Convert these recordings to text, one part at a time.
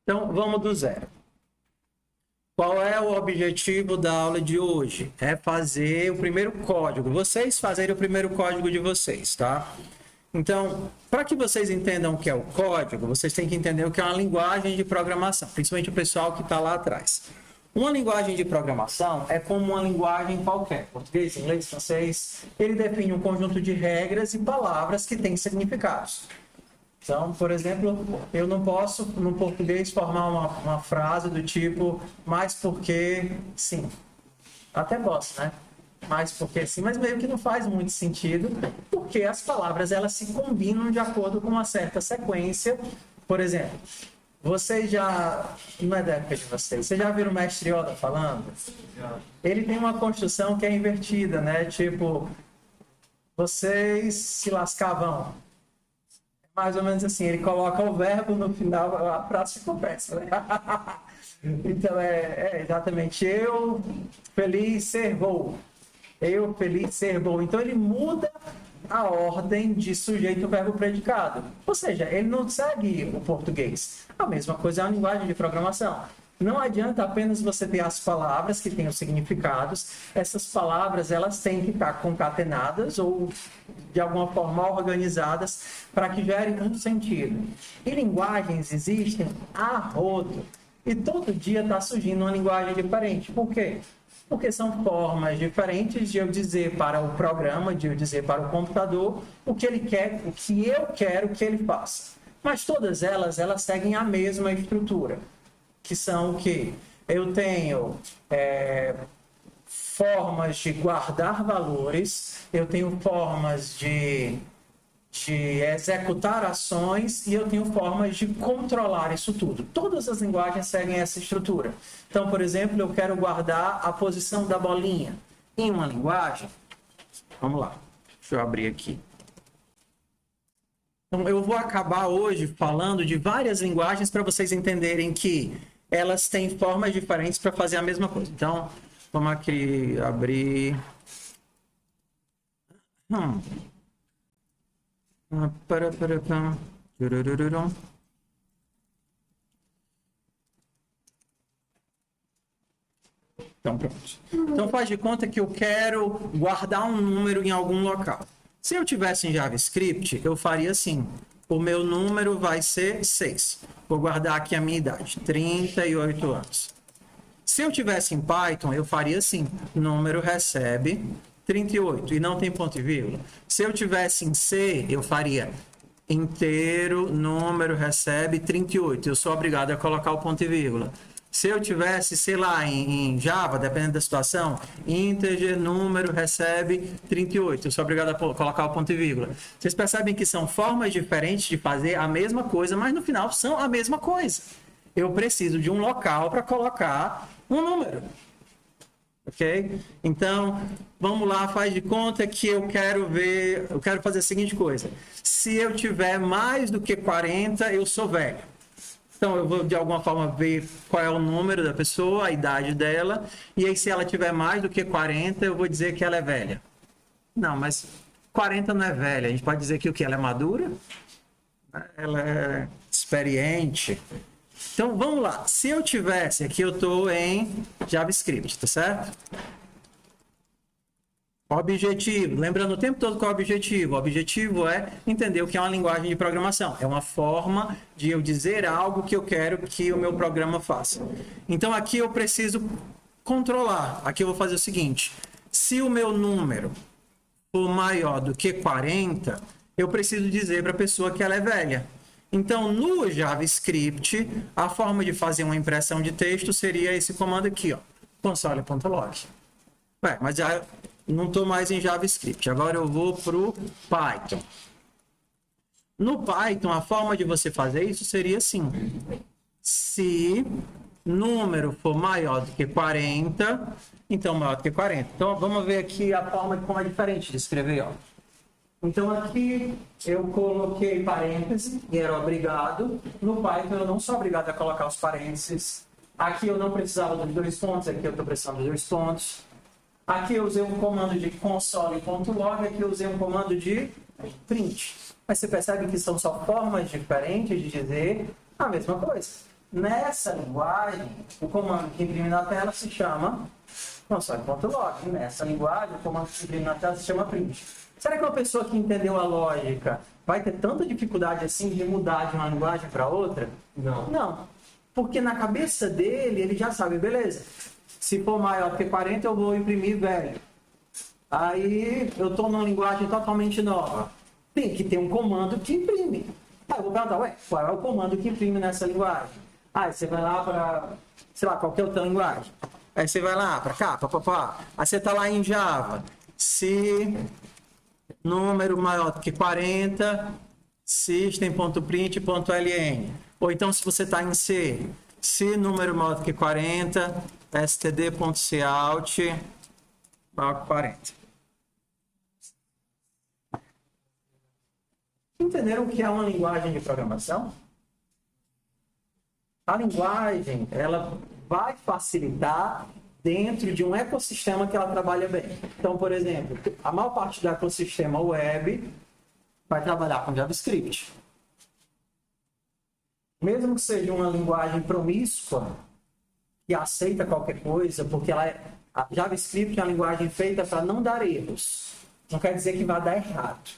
Então, vamos do zero. Qual é o objetivo da aula de hoje? É fazer o primeiro código. Vocês fazerem o primeiro código de vocês, tá? Então, para que vocês entendam o que é o código, vocês têm que entender o que é uma linguagem de programação, principalmente o pessoal que está lá atrás. Uma linguagem de programação é como uma linguagem qualquer, português, inglês, francês. Ele define um conjunto de regras e palavras que têm significados. Então, por exemplo, eu não posso, no português, formar uma frase do tipo, mas porque sim. Até posso, né? Mas porque sim, mas meio que não faz muito sentido, porque as palavras elas se combinam de acordo com uma certa sequência. Por exemplo, vocês já, não é da época de vocês já viram o Mestre Yoda falando? Ele tem uma construção que é invertida, né? Tipo, vocês se lascavam. Mais ou menos assim, ele coloca o verbo no final, a frase ficou péssima, né? Então, é exatamente, eu feliz ser vou. Eu feliz ser vou. Então, ele muda a ordem de sujeito, verbo, predicado. Ou seja, ele não segue o português. A mesma coisa é a linguagem de programação. Não adianta apenas você ter as palavras que têm os significados. Essas palavras elas têm que estar concatenadas ou de alguma forma organizadas para que gerem um sentido. E linguagens existem a rodo. E todo dia está surgindo uma linguagem diferente. Por quê? Porque são formas diferentes de eu dizer para o programa, de eu dizer para o computador o que ele quer, o que eu quero que ele faça. Mas todas elas seguem a mesma estrutura. Que são o quê? Eu tenho formas de guardar valores, eu tenho formas de executar ações e eu tenho formas de controlar isso tudo. Todas as linguagens seguem essa estrutura. Então, por exemplo, eu quero guardar a posição da bolinha em uma linguagem. Vamos lá, deixa eu abrir aqui. Então, eu vou acabar hoje falando de várias linguagens para vocês entenderem que elas têm formas diferentes para fazer a mesma coisa. Então, vamos aqui abrir. Então, pronto. Então, faz de conta que eu quero guardar um número em algum local. Se eu tivesse em JavaScript, eu faria assim. O meu número vai ser 6. Vou guardar aqui a minha idade, 38 anos. Se eu tivesse em Python, eu faria assim. Número recebe 38 e não tem ponto e vírgula. Se eu tivesse em C, eu faria inteiro, número recebe 38. Eu sou obrigado a colocar o ponto e vírgula. Se eu tivesse, sei lá, em Java, dependendo da situação, integer, número, recebe 38. Eu sou obrigado a colocar o ponto e vírgula. Vocês percebem que são formas diferentes de fazer a mesma coisa, mas no final são a mesma coisa. Eu preciso de um local para colocar um número. Ok? Então, vamos lá, faz de conta que eu quero fazer a seguinte coisa. Se eu tiver mais do que 40, eu sou velho. Então, eu vou, de alguma forma, ver qual é o número da pessoa, a idade dela, e aí, se ela tiver mais do que 40, eu vou dizer que ela é velha. Não, mas 40 não é velha. A gente pode dizer que o que? Ela é madura? Ela é experiente? Então, vamos lá. Se eu tivesse, aqui eu estou em JavaScript, tá certo? Objetivo. Lembrando o tempo todo qual é o objetivo. O objetivo é entender o que é uma linguagem de programação. É uma forma de eu dizer algo que eu quero que o meu programa faça. Então, aqui eu preciso controlar. Aqui eu vou fazer o seguinte. Se o meu número for maior do que 40, eu preciso dizer para a pessoa que ela é velha. Então, no JavaScript, a forma de fazer uma impressão de texto seria esse comando aqui, ó, console.log. Mas já não estou mais em JavaScript. Agora eu vou para o Python. No Python, a forma de você fazer isso seria assim. Se número for maior do que 40, então maior do que 40. Então, vamos ver aqui a forma de como é diferente de escrever, ó. Então, aqui eu coloquei parênteses e era obrigado. No Python, eu não sou obrigado a colocar os parênteses. Aqui eu não precisava dos 2 pontos, aqui eu estou precisando dos 2 pontos. Aqui eu usei um comando de console.log, aqui eu usei um comando de print. Mas você percebe que são só formas diferentes de dizer a mesma coisa. Nessa linguagem, o comando que imprime na tela se chama console.log. Nessa linguagem, o comando que imprime na tela se chama print. Será que uma pessoa que entendeu a lógica vai ter tanta dificuldade assim de mudar de uma linguagem para outra? Não. Não. Porque na cabeça dele, ele já sabe, beleza. Se for maior que 40, eu vou imprimir velho. Aí eu estou numa linguagem totalmente nova. Tem que ter um comando que imprime. Aí eu vou perguntar, ué, qual é o comando que imprime nessa linguagem? Aí você vai lá para, sei lá, qualquer outra linguagem. Aí você vai lá para cá, papapá. Aí você está lá em Java. Se número maior do que 40, system.print.ln. Ou então, se você está em C, se número maior do que 40, std.cout maior que 40. Entenderam o que é uma linguagem de programação? A linguagem, ela vai facilitar dentro de um ecossistema que ela trabalha bem. Então, por exemplo, a maior parte do ecossistema web vai trabalhar com JavaScript. Mesmo que seja uma linguagem promíscua, que aceita qualquer coisa, porque a JavaScript é uma linguagem feita para não dar erros. Não quer dizer que vai dar errado,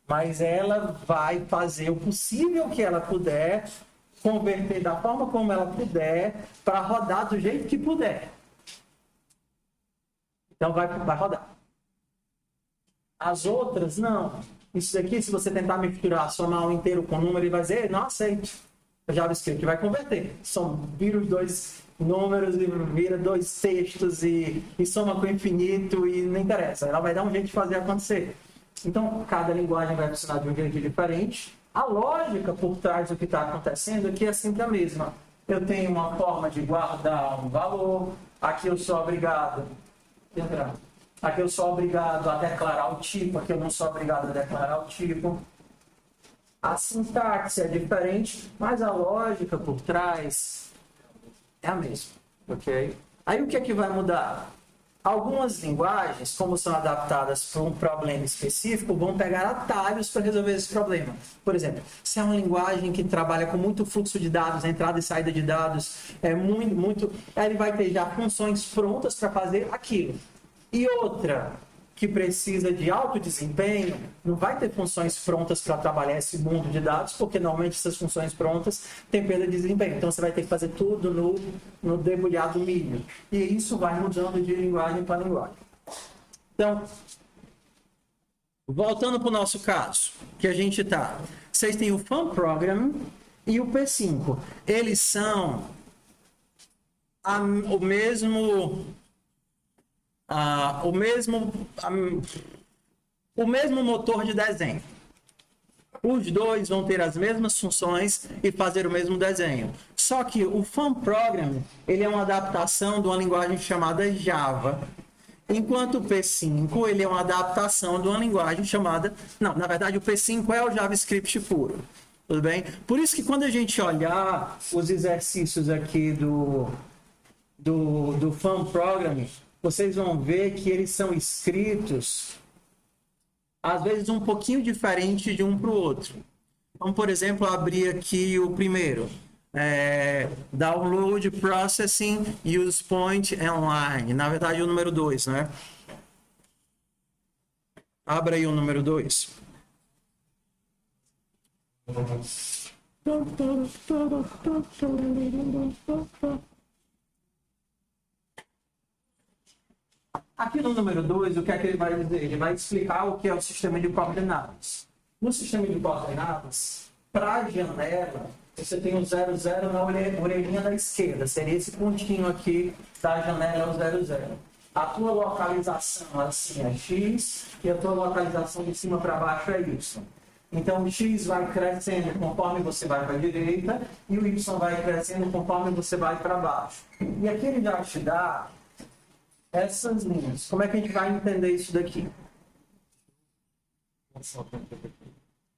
mas ela vai fazer o possível que ela puder, converter da forma como ela puder, para rodar do jeito que puder. Então vai rodar. As outras, não. Isso daqui, se você tentar misturar, somar um inteiro com número, ele vai dizer, não aceito. O JavaScript vai converter. Vira os dois números e vira dois textos e soma com o infinito e não interessa. Ela vai dar um jeito de fazer acontecer. Então, cada linguagem vai funcionar de um jeito diferente. A lógica por trás do que está acontecendo aqui é sempre a mesma. Eu tenho uma forma de guardar um valor. Aqui eu sou obrigado... Aqui eu sou obrigado a declarar o tipo. Aqui eu não sou obrigado a declarar o tipo. A sintaxe é diferente, mas a lógica por trás é a mesma, ok? Aí o que é que vai mudar? Algumas linguagens, como são adaptadas para um problema específico, vão pegar atalhos para resolver esse problema. Por exemplo, se é uma linguagem que trabalha com muito fluxo de dados, entrada e saída de dados, aí ele vai ter já funções prontas para fazer aquilo. E outra que precisa de alto desempenho, não vai ter funções prontas para trabalhar esse mundo de dados, porque normalmente essas funções prontas têm perda de desempenho. Então você vai ter que fazer tudo no debulhado mínimo. E isso vai mudando de linguagem para linguagem. Então, voltando para o nosso caso, que a gente está. Vocês têm o Fun Program e o P5. Eles são o mesmo motor de desenho. Os dois vão ter as mesmas funções e fazer o mesmo desenho. Só que o Fun Program, ele é uma adaptação de uma linguagem chamada Java. Enquanto o P5, ele é uma adaptação de uma linguagem chamada... Não, na verdade o P5 é o JavaScript puro. Tudo bem? Por isso que quando a gente olhar os exercícios aqui do Fun Program, vocês vão ver que eles são escritos, às vezes, um pouquinho diferente de um para o outro. Então, por exemplo, eu abri aqui o primeiro. Download Processing Use Point Online. Na verdade, o número 2, né? Abra aí o número 2. Aqui no número 2, o que é que ele vai dizer? Ele vai explicar o que é o sistema de coordenadas. No sistema de coordenadas, para a janela, você tem o 00 na orelhinha da esquerda. Seria esse pontinho aqui da janela, o 00. A tua localização assim é X e a tua localização de cima para baixo é Y. Então, o X vai crescendo conforme você vai para a direita e o Y vai crescendo conforme você vai para baixo. E aqui ele já te dá essas linhas. Como é que a gente vai entender isso daqui?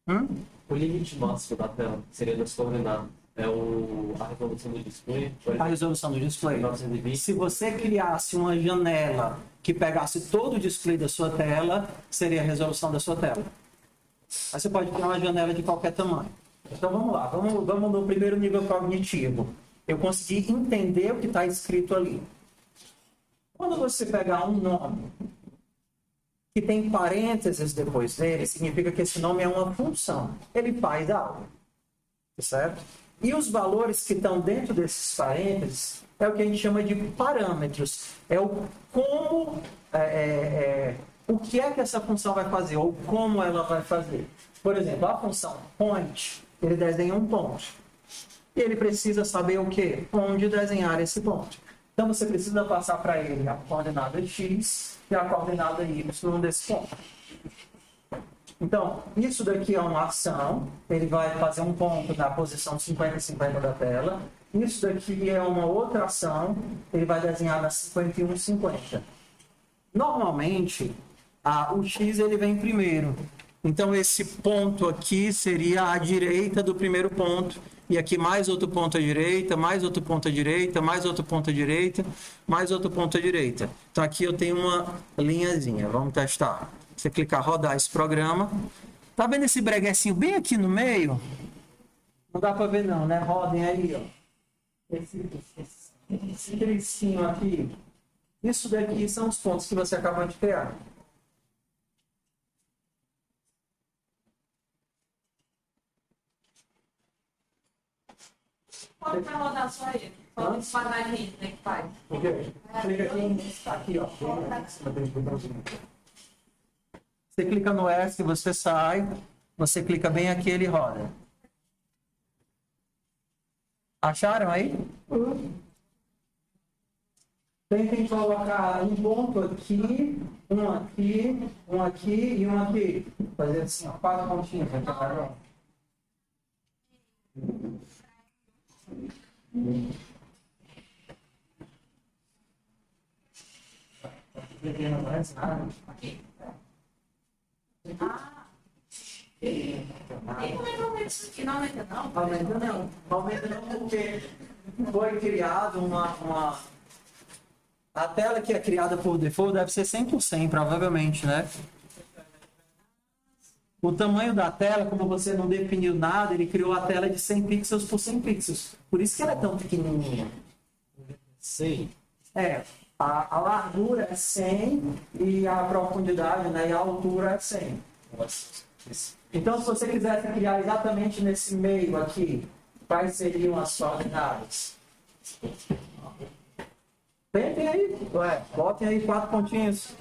O limite máximo da tela seria das coordenadas. É a resolução do display. A resolução do display. Se você criasse uma janela que pegasse todo o display da sua tela, seria a resolução da sua tela. Aí você pode criar uma janela de qualquer tamanho. Então vamos lá, vamos no primeiro nível cognitivo. Eu consegui entender o que está escrito ali. Quando você pegar um nome que tem parênteses depois dele, significa que esse nome é uma função. Ele faz algo. Certo? E os valores que estão dentro desses parênteses é o que a gente chama de parâmetros. É o como, o que é que essa função vai fazer, ou como ela vai fazer. Por exemplo, a função point, ele desenha um ponto. E ele precisa saber o quê? Onde desenhar esse ponto. Então você precisa passar para ele a coordenada x e a coordenada y desse ponto. Então, isso daqui é uma ação, ele vai fazer um ponto na posição 50 e 50 da tela. Isso daqui é uma outra ação, ele vai desenhar na 51 e 50. Normalmente, o x ele vem primeiro. Então, esse ponto aqui seria à direita do primeiro ponto. E aqui mais outro ponto à direita, mais outro ponto à direita, mais outro ponto à direita, mais outro ponto à direita. Então, aqui eu tenho uma linhazinha. Vamos testar. Você clicar rodar esse programa. Tá vendo esse breguecinho bem aqui no meio? Não dá para ver não, né? Rodem aí, ó. Esse tristinho aqui. Isso daqui são os pontos que você acabou de criar. Pode rodar só ele. Só os quadradinhos, né, que faz. O quê? Clica aqui, ó. Você clica no S, você sai. Você clica bem aqui, ele roda. Acharam aí? Tentem colocar um ponto aqui, um aqui, um aqui e um aqui. Fazer assim, ó, 4 pontinhos. Não aumenta não. Aumenta não. Aumenta não porque foi criado uma... A tela que é criada por default deve ser 100%, provavelmente, né? O tamanho da tela, como você não definiu nada, ele criou a tela de 100 pixels por 100 pixels. Por isso que ela é tão pequenininha. Sim. A largura é 100 e a profundidade, né, e a altura é 100. Então, se você quisesse criar exatamente nesse meio aqui, quais seriam as coordenadas? Tentem aí, botem aí 4 pontinhos.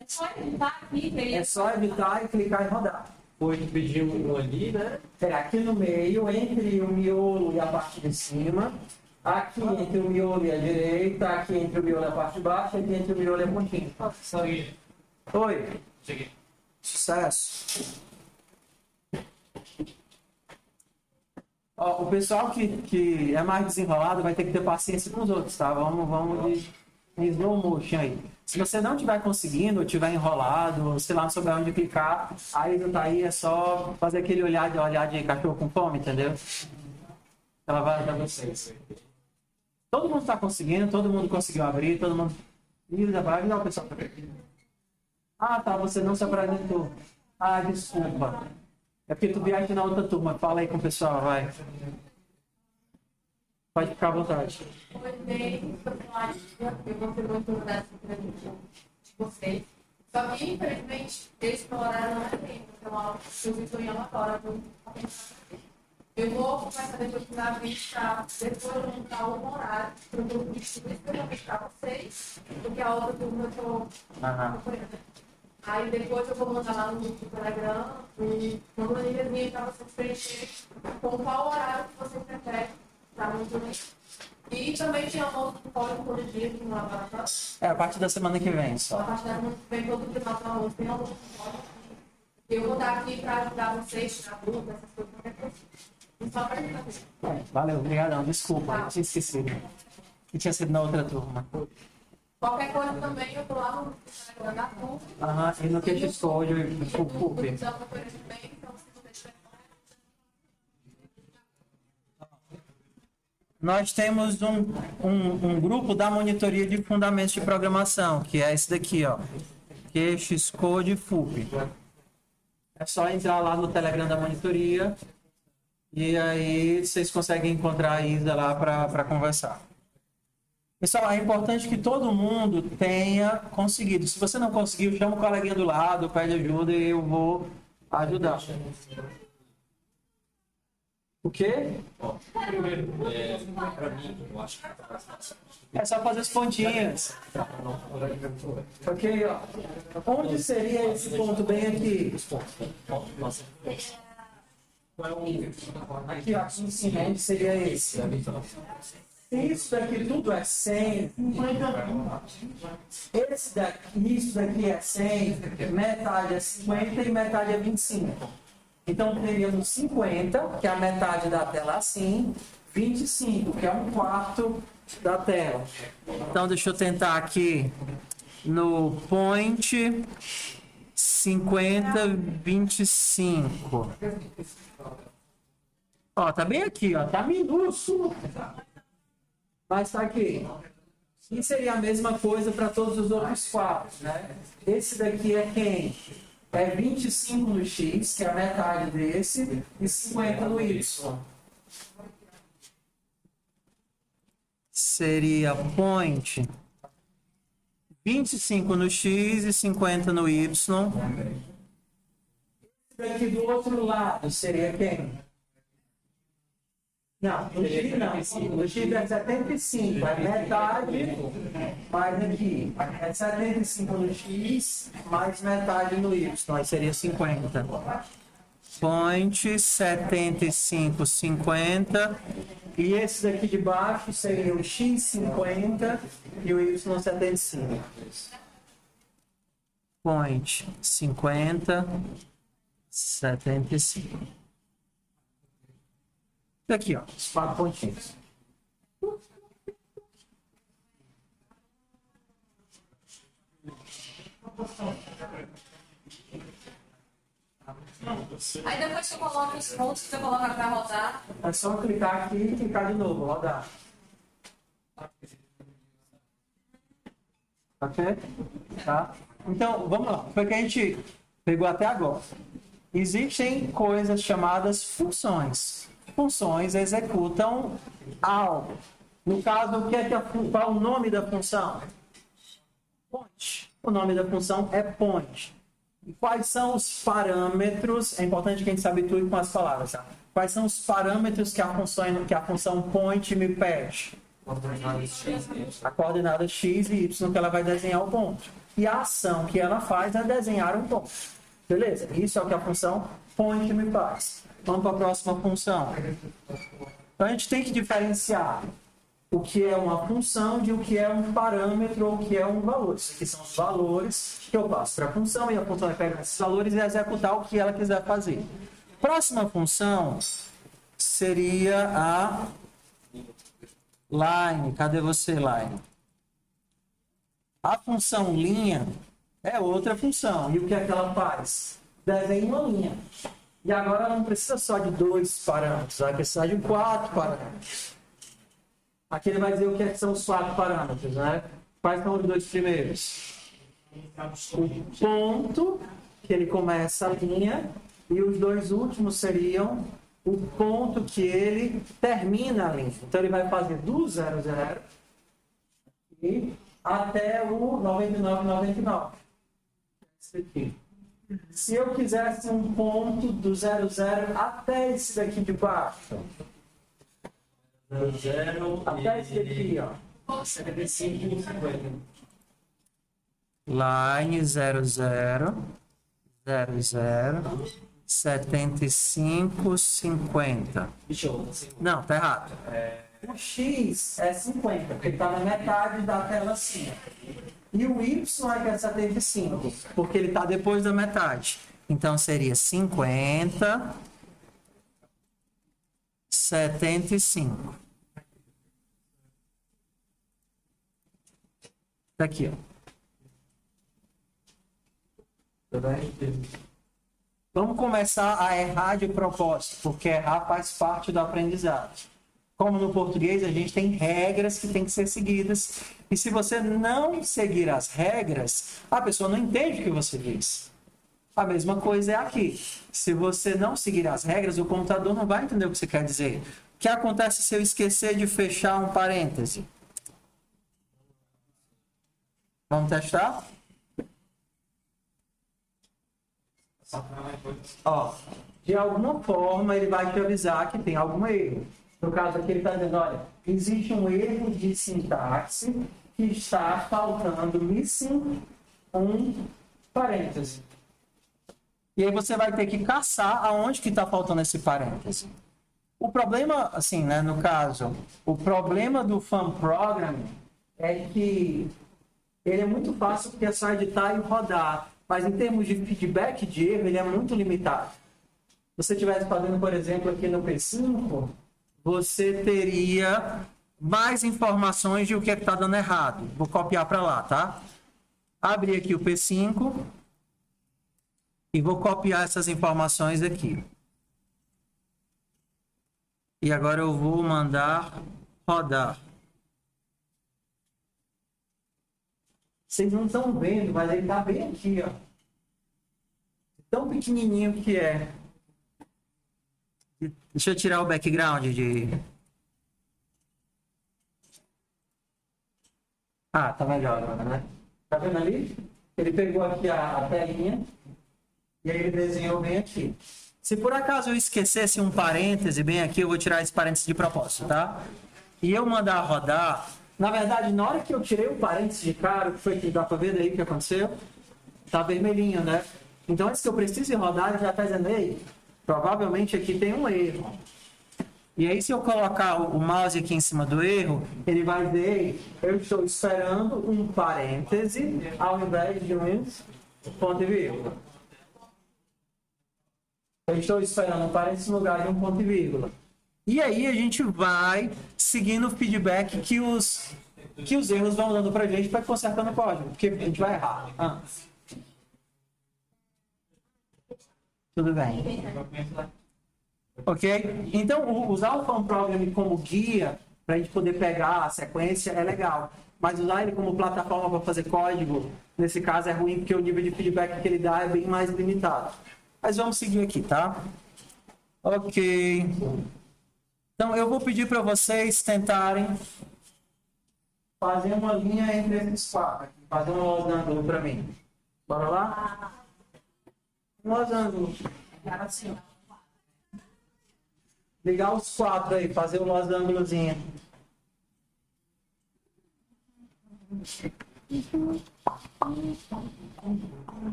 É só editar aqui. É só editar e clicar e rodar. Foi pedir um ali, né? Aqui no meio, entre o miolo e a parte de cima. Aqui entre o miolo e a direita. Aqui entre o miolo e a parte de baixo. Aqui entre o miolo e a pontinha. Oi. Cheguei. Sucesso. Ó, o pessoal que é mais desenrolado vai ter que ter paciência com os outros, tá? Vamos de slow motion aí. Se você não estiver conseguindo, ou estiver enrolado, ou sei lá, não souber onde clicar, aí tá aí, é só fazer aquele olhar de cachorro com fome, entendeu? Ela vai ajudar vocês. Todo mundo está conseguindo, todo mundo conseguiu abrir, todo mundo... Ih, vai ajudar o pessoal. Ah, tá, você não se apresentou. Ah, desculpa. É porque tu viaja na outra turma. Fala aí com o pessoal, vai. Pode ficar à vontade. Oi, bem, eu vou ter muito dessa entrevista de vocês. Só que, infelizmente, esse horário não é tempo, então eu estou em relatório. Eu vou começar depois de dar vista, depois eu montar um horário para o grupo de estudo especialmente para vocês, porque a outra turma eu estou acompanhando. Aí depois eu vou mandar lá no grupo do Telegram uma planilhazinha para vocês preencherem com qual horário que vocês preferem para muito bem. E também tinha um outro código todo dia aqui no laboratório. A partir da semana que vem só. A partir da semana que vem, todo final do almoço tem algum código. Eu vou estar aqui para ajudar vocês, tirar dúvidas, essas coisas, qualquer coisa. E só para ajudar vocês. Valeu, obrigadão. Desculpa, eu tinha esquecido. Que tinha sido na outra turma. Qualquer coisa também, eu tô lá no Instagram da turma. E no QX Code, o CUP. Nós temos um grupo da monitoria de fundamentos de programação, que é esse daqui, ó. QX Code FUP. É só entrar lá no Telegram da monitoria E aí vocês conseguem encontrar a Isa lá para conversar. Pessoal, é importante que todo mundo tenha conseguido. Se você não conseguiu, chama o coleguinha do lado, pede ajuda e eu vou ajudar. O quê? Primeiro, pra mim, eu acho que tá mais fácil. É só fazer as pontinhas. Ok, ó. Onde seria esse ponto bem aqui? Nossa. Aqui, ó, aqui em cima, onde seria esse? Se isso daqui tudo é 100, isso daqui é 100, metade é 50 e metade é 25. Então, teríamos 50, que é a metade da tela assim, 25, que é um quarto da tela. Então, deixa eu tentar aqui no point 50, 25. Ó, tá bem aqui, ó, tá minúsculo. Mas tá aqui. E seria a mesma coisa para todos os outros quadros, né? Esse daqui é quem? É 25 no X, que é a metade desse, e 50 no Y. Seria point 25 no X e 50 no Y. Esse daqui do outro lado seria quem? Não, no X não. No X é 75, é metade, mais aqui. É 75 no X, mais metade no Y. Aí seria 50. Point 75, 50. E esse daqui de baixo seria o X 50 e o Y 75. Point 50, 75. Aqui, ó, os 4 pontinhos. Aí depois você coloca os pontos que você coloca para rodar. É só clicar aqui e clicar de novo, rodar. Ok? Tá? Então, vamos lá. Foi o que a gente pegou até agora. Existem coisas chamadas funções. Funções executam algo. No caso, o que é qual é o nome da função? Point. O nome da função é point. E quais são os parâmetros? É importante que a gente se habitue com as palavras. Tá? Quais são os parâmetros que a função point me pede? A coordenada x e y que ela vai desenhar o ponto. E a ação que ela faz é desenhar um ponto. Beleza? Isso é o que a função point me faz. Vamos para a próxima função. Então a gente tem que diferenciar o que é uma função de o que é um parâmetro ou o que é um valor. Isso aqui são os valores que eu passo para a função e a função vai pegar esses valores e executar o que ela quiser fazer. Próxima função seria a line. Cadê você, line? A função linha é outra função. E o que é que ela faz? Desenha uma linha. E agora ela não precisa só de 2 parâmetros, vai precisar de 4 parâmetros. Aqui ele vai dizer o que, é que são os 4 parâmetros, né? Quais são os 2 primeiros? O ponto, que ele começa a linha, e os 2 últimos seriam o ponto que ele termina a linha. Então ele vai fazer do 00 e até o 99,99. Esse aqui. Se eu quisesse um ponto do 00 até esse daqui de baixo, até esse daqui, ó. 75 e 50. Line 00, 75, 50. Não, tá errado. O X é 50, porque está na metade da tela assim. E o Y é que é 75, porque ele está depois da metade. Então seria 50, 75. Tá aqui, ó. Vamos começar a errar de propósito, porque errar faz parte do aprendizado. Como no português, a gente tem regras que têm que ser seguidas. E se você não seguir as regras, a pessoa não entende o que você diz. A mesma coisa é aqui. Se você não seguir as regras, o computador não vai entender o que você quer dizer. O que acontece se eu esquecer de fechar um parêntese? Vamos testar? Ó, de alguma forma ele vai te avisar que tem algum erro. No caso aqui ele está dizendo, olha, existe um erro de sintaxe que está faltando missing um parêntese. E aí você vai ter que caçar aonde que está faltando esse parêntese. O problema, assim, né, no caso, o problema do fan programming é que ele é muito fácil porque é só editar e rodar. Mas em termos de feedback de erro, ele é muito limitado. Se você estivesse fazendo, por exemplo, aqui no P5, você teria mais informações de o que é que está dando errado. Vou copiar para lá, tá? Abrir aqui o P5 e vou copiar essas informações aqui. E agora eu vou mandar rodar. Vocês não estão vendo, mas ele está bem aqui, ó. Tão pequenininho que é. Deixa eu tirar o background de... Ah, tá melhor agora, né? Tá vendo ali? Ele pegou aqui a telinha e aí ele desenhou bem aqui. Se por acaso eu esquecesse um parêntese bem aqui, eu vou tirar esse parêntese de propósito, tá? E eu mandar rodar... Na verdade, na hora que eu tirei o parêntese de cara, o que foi que dá para ver daí o que aconteceu? Tá vermelhinho, né? Então, antes que eu precise rodar, ele já está dizendo, ei, provavelmente aqui tem um erro. E aí, se eu colocar o mouse aqui em cima do erro, ele vai dizer, ei, eu estou esperando um parêntese ao invés de um ponto e vírgula. Eu estou esperando um parêntese no lugar de um ponto e vírgula. E aí, a gente vai seguindo o feedback que os erros vão dando para a gente para ir consertando o código, porque a gente vai errar. Tudo bem. Ok? Então, usar o fan programming como guia para a gente poder pegar a sequência é legal. Mas usar ele como plataforma para fazer código, nesse caso é ruim porque o nível de feedback que ele dá é bem mais limitado. Mas vamos seguir aqui, tá? Ok. Então, eu vou pedir para vocês tentarem fazer uma linha entre esses quatro. Fazer um losango para mim. Bora lá? Um losango. Ligar os quatro aí, fazer um losangozinho.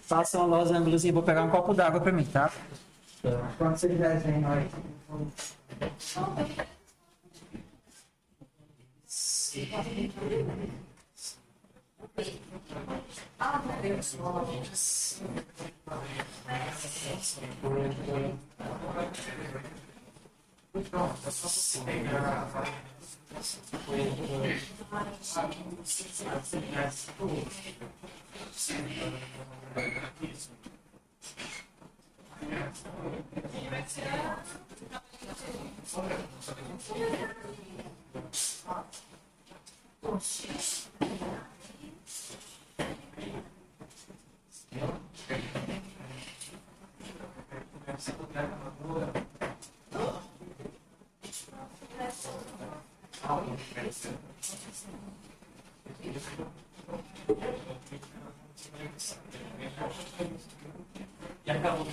Faça um losangozinho, vou pegar um copo d'água para mim, tá? Quando vocês desenham aí. Ah, meu Deus. E acabou.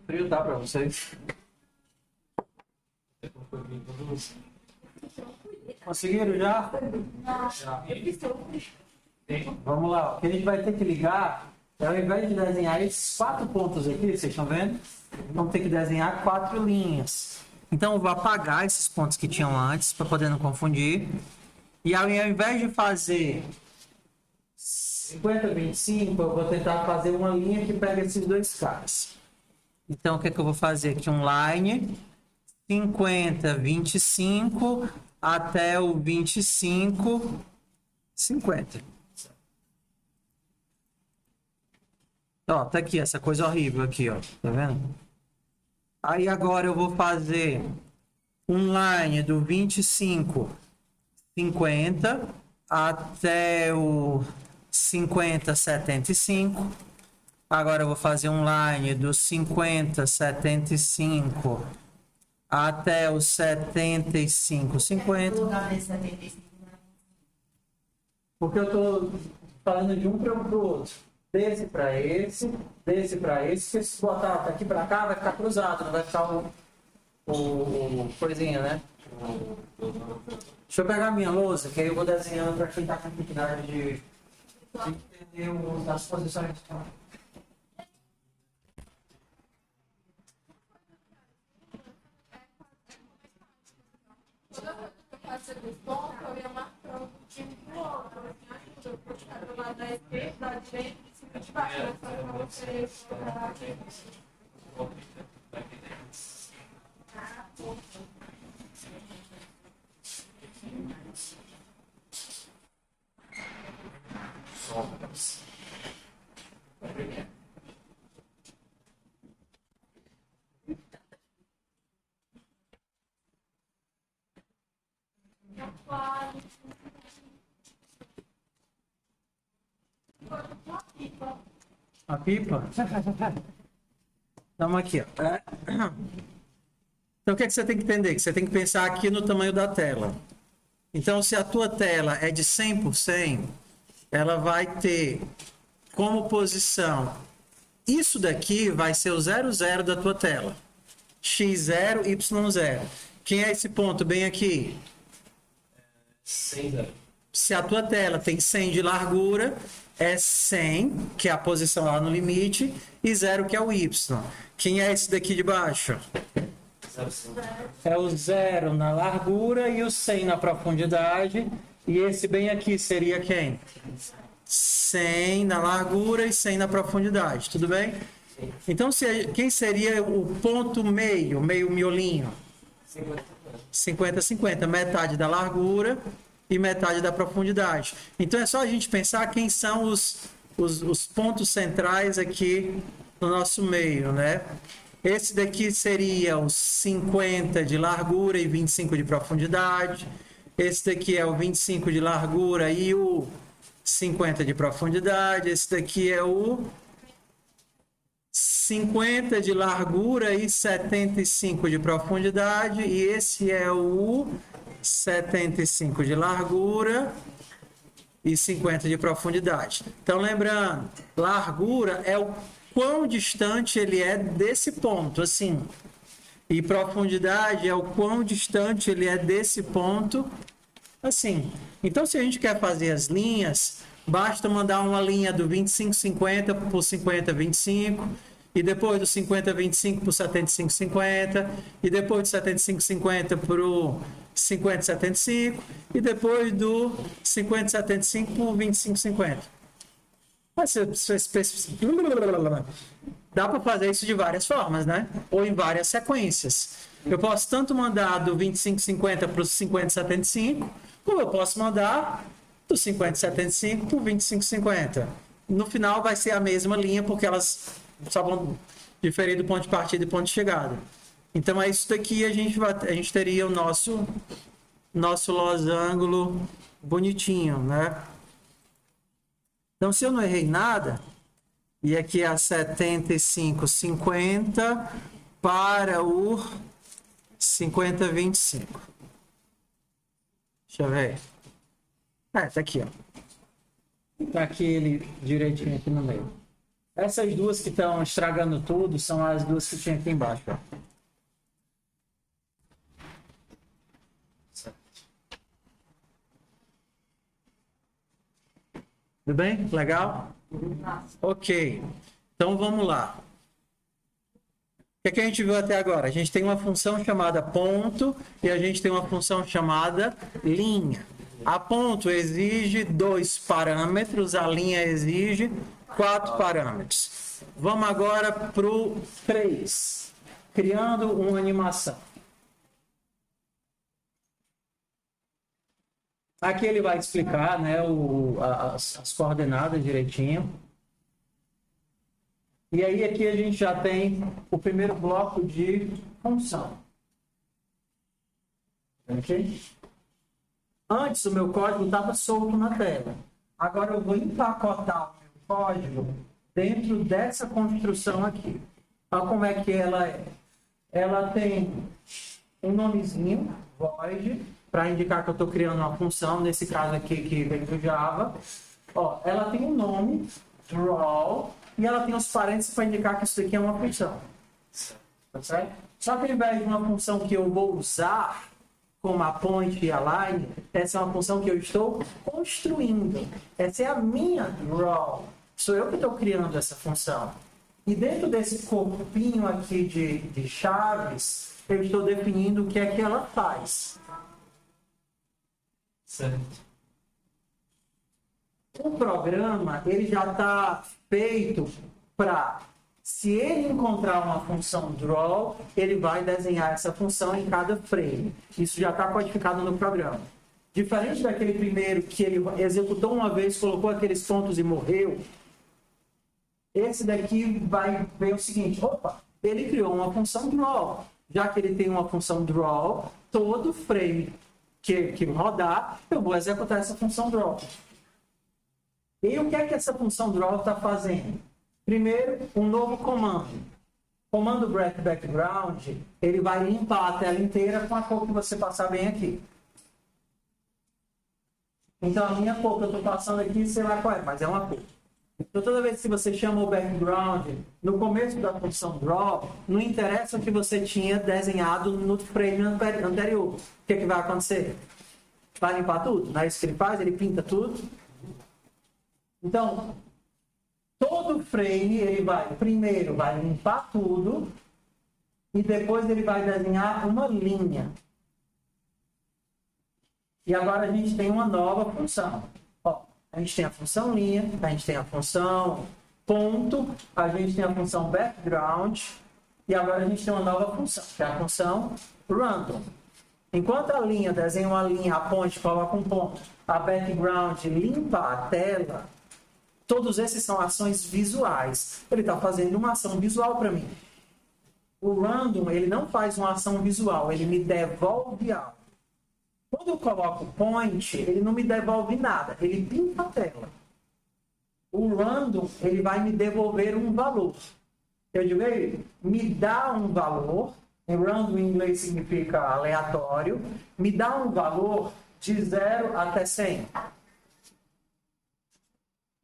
frio, tá, pra vocês? Conseguiram já? Vamos lá. O que a gente vai ter que ligar é, ao invés de desenhar esses 4 pontos aqui, vocês estão vendo? Vamos ter que desenhar 4 linhas. Então, eu vou apagar esses pontos que tinham antes, para poder não confundir. E ao invés de fazer 50, 25, eu vou tentar fazer uma linha que pega esses dois caras. Então, o que é que eu vou fazer aqui? Um line 50, 25 até o 25, 50. Ó, tá aqui essa coisa horrível aqui, ó. Tá vendo? Aí agora eu vou fazer um line do 25, 50 até o 50, 75. Agora eu vou fazer um line do 50, 75 até o 75, 50. Porque eu tô falando de um para o outro. Desse para esse, desse para esse. Se botar daqui para cá, vai ficar cruzado, não vai ficar o coisinha, né? Deixa eu pegar a minha lousa, que aí eu vou desenhando para quem tá com dificuldade de entender as posições. Toda vez que eu faço dos pontos, eu ia marcando um time pro outro. Assim, ajuda, eu vou ficar do lado da esquerda, da direita, de cima e de baixo. Mas só pra você colocar aqui. A pipa? Estamos aqui, ó. Então, o que é que você tem que entender? Que você tem que pensar aqui no tamanho da tela. Então, se a tua tela é de 100 por 100, ela vai ter como posição... Isso daqui vai ser o 00 da tua tela. X0, Y0. Quem é esse ponto bem aqui? 100, 0. Se a tua tela tem 100 de largura, é 100, que é a posição lá no limite, e 0, que é o Y. Quem é esse daqui de baixo? 0, 100. É o 0 na largura e o 100 na profundidade. E esse bem aqui seria quem? 100 na largura e 100 na profundidade. Tudo bem? Então, quem seria o ponto meio miolinho? 50, 50. Metade da largura e metade da profundidade. Então, é só a gente pensar quem são os pontos centrais aqui no nosso meio, né? Esse daqui seria os 50 de largura e 25 de profundidade. Esse daqui é o 25 de largura e o 50 de profundidade. Esse daqui é o 50 de largura e 75 de profundidade. E esse é o 75 de largura e 50 de profundidade. Então, lembrando, largura é o quão distante ele é desse ponto, assim. E profundidade é o quão distante ele é desse ponto, assim. Então, se a gente quer fazer as linhas, basta mandar uma linha do 25,50 por 50,25, e depois do 50,25 por 75,50, e depois do 75,50 por 50,75, e depois do 50,75 por 25,50. Dá para fazer isso de várias formas, né? Ou em várias sequências. Eu posso tanto mandar do 25,50 para o 50,75, como eu posso mandar do 50,75 para o 25,50. No final vai ser a mesma linha, porque elas só vão diferir do ponto de partida e ponto de chegada. Então é isso daqui, a gente teria o nosso losango bonitinho, né? Então, se eu não errei nada, e aqui é a 75,50 para o 50,25. Deixa eu ver. Tá aqui, ó. Tá aqui ele direitinho aqui no meio. Essas duas que estão estragando tudo são as duas que tinha aqui embaixo. Ó. Tudo bem? Legal? Ok. Então vamos lá. O que a gente viu até agora? A gente tem uma função chamada ponto e a gente tem uma função chamada linha. A ponto exige 2 parâmetros, a linha exige 4 parâmetros. Vamos agora para o 3, criando uma animação. Aqui ele vai explicar, né, as coordenadas direitinho. E aí aqui a gente já tem o primeiro bloco de função. Ok? Antes o meu código estava solto na tela. Agora eu vou empacotar o meu código dentro dessa construção aqui. Olha como é que ela é. Ela tem um nomezinho, void, para indicar que eu estou criando uma função, nesse caso aqui que vem do Java. Ó, ela tem um nome, draw, e ela tem os parênteses para indicar que isso aqui é uma função. Tá certo? Só que ao invés de uma função que eu vou usar, como a point e a line, essa é uma função que eu estou construindo. Essa é a minha draw. Sou eu que estou criando essa função. E dentro desse corpinho aqui de chaves, eu estou definindo o que é que ela faz. Certo. O programa, ele já está feito para, se ele encontrar uma função draw, ele vai desenhar essa função em cada frame. Isso já está codificado no programa. Diferente daquele primeiro que ele executou uma vez, colocou aqueles pontos e morreu, esse daqui vai ver o seguinte, opa, ele criou uma função draw. Já que ele tem uma função draw, todo frame que rodar, eu vou executar essa função draw. E o que é que essa função draw está fazendo? Primeiro, um novo comando. Comando break background, ele vai limpar a tela inteira com a cor que você passar bem aqui. Então, a minha cor que eu estou passando aqui, sei lá qual é, mas é uma cor. Então, toda vez que você chama o background no começo da função draw, não interessa o que você tinha desenhado no frame anterior. O que, que vai acontecer? Vai limpar tudo? Não é isso que ele faz? Ele pinta tudo. Então, todo frame, ele vai, primeiro, vai limpar tudo e depois ele vai desenhar uma linha. E agora a gente tem uma nova função. Ó, a gente tem a função linha, a gente tem a função ponto, a gente tem a função background e agora a gente tem uma nova função, que é a função random. Enquanto a linha desenha uma linha, a ponte coloca um ponto, a background limpa a tela, todos esses são ações visuais. Ele está fazendo uma ação visual para mim. O random, ele não faz uma ação visual, ele me devolve algo. Quando eu coloco point, ele não me devolve nada, ele pinta a tela. O random, ele vai me devolver um valor. Eu digo, ele me dá um valor, random em inglês significa aleatório, me dá um valor de 0 até 100.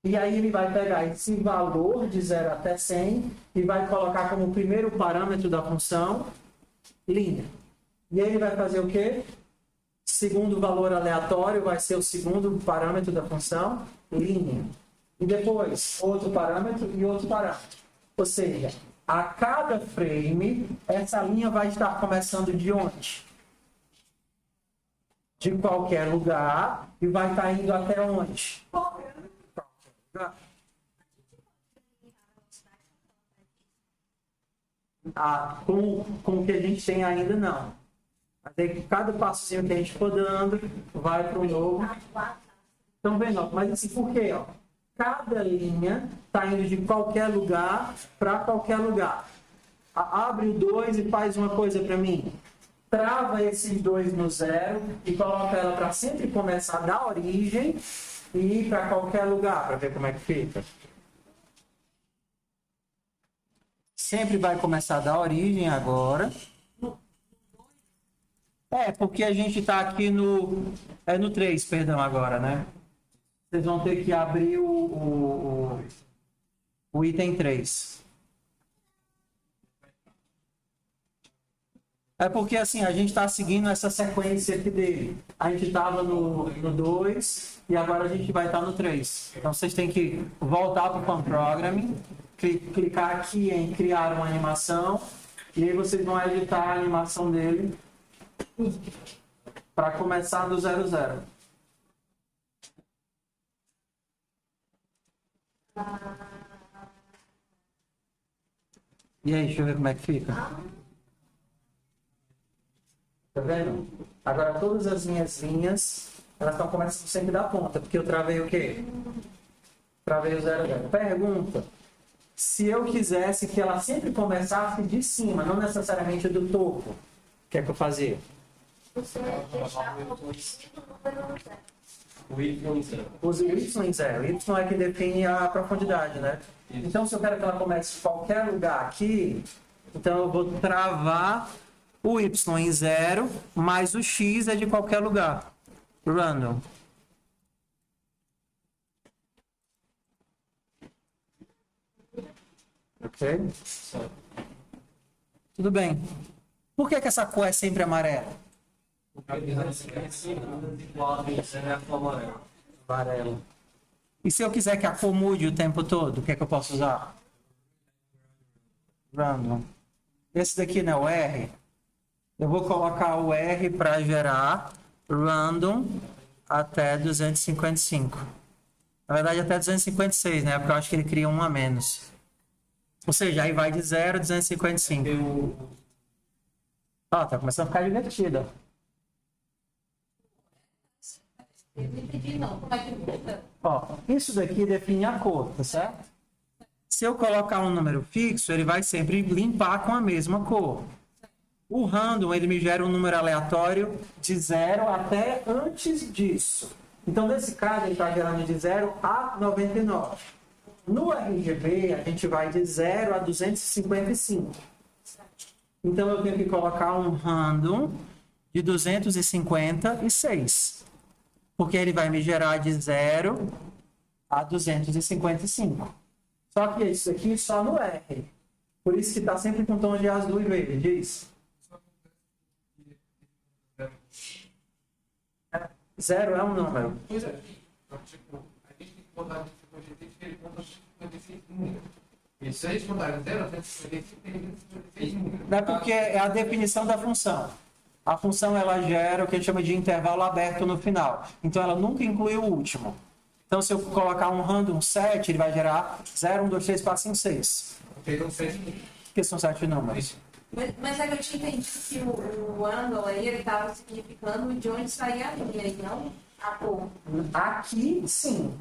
E aí ele vai pegar esse valor de 0 até 100 e vai colocar como primeiro parâmetro da função linha. E aí ele vai fazer o quê? Segundo valor aleatório vai ser o segundo parâmetro da função linha. E depois outro parâmetro e outro parâmetro. Ou seja, a cada frame, essa linha vai estar começando de onde? De qualquer lugar e vai estar indo até onde? Com o que a gente tem ainda não. Mas aí cada passinho que a gente for dando vai para o novo. Estão vendo? Mas assim, por quê? Ó? Cada linha está indo de qualquer lugar para qualquer lugar. Abre o 2 e faz uma coisa para mim. Trava esses dois no 0 e coloca ela para sempre começar da origem e ir para qualquer lugar, para ver como é que fica. Sempre vai começar da origem agora. Porque a gente está aqui no 3, perdão, agora, né? Vocês vão ter que abrir o o item 3. É porque assim, a gente está seguindo essa sequência aqui dele. A gente estava no 2 e agora a gente vai estar no 3. Então vocês têm que voltar para o Fun Programming, clicar aqui em criar uma animação e aí vocês vão editar a animação dele para começar do 00. E aí, deixa eu ver como é que fica. Tá vendo? Agora todas as minhas linhas, elas estão começando sempre da ponta, porque eu travei o quê? Travei o 00. Pergunta: se eu quisesse que ela sempre começasse de cima, não necessariamente do topo, o que é que eu fazia? Você deixar o número zero. O Y zero. Use o Y zero. O Y é que define a profundidade, né? Isso. Então, se eu quero que ela comece em qualquer lugar aqui, então eu vou travar o Y em 0, mais o X é de qualquer lugar. Random. Ok? Certo. Tudo bem. Por que essa cor é sempre amarela? Porque 254 e 0 é a cor amarela. Amarelo. E se eu quiser que a cor mude o tempo todo, o que é que eu posso usar? Random. Esse daqui não é o R? Eu vou colocar o R para gerar random até 255. Na verdade, até 256, né? Porque eu acho que ele cria um a menos. Ou seja, aí vai de 0 a 255. Ó, tá começando a ficar divertido. Eu não entendi não. Como é que muda? Ó, isso daqui define a cor, tá certo? Se eu colocar um número fixo, ele vai sempre limpar com a mesma cor. O random, ele me gera um número aleatório de 0 até antes disso. Então, nesse caso, ele está gerando de 0 a 99. No RGB, a gente vai de 0 a 255. Então, eu tenho que colocar um random de 256. Porque ele vai me gerar de 0 a 255. Só que isso aqui só no R. Por isso que está sempre com tom de azul e verde. Diz. 0 é um número. Pois é. Então, tipo, a gente tem que botar de 56 que ele conta 56 números. E se a gente botar 0 até 55, tem 56 números. Não é porque é a definição da função. A função ela gera o que a gente chama de intervalo aberto no final. Então ela nunca inclui o último. Então se eu colocar um random 7, ele vai gerar 0, 1, 2, 3, 4, 5, 6. Porque são 7 números. Porque são 7 números. Mas é que eu tinha entendido que o ângulo aí, ele estava significando de onde saía a linha, e não a cor. Aqui, sim.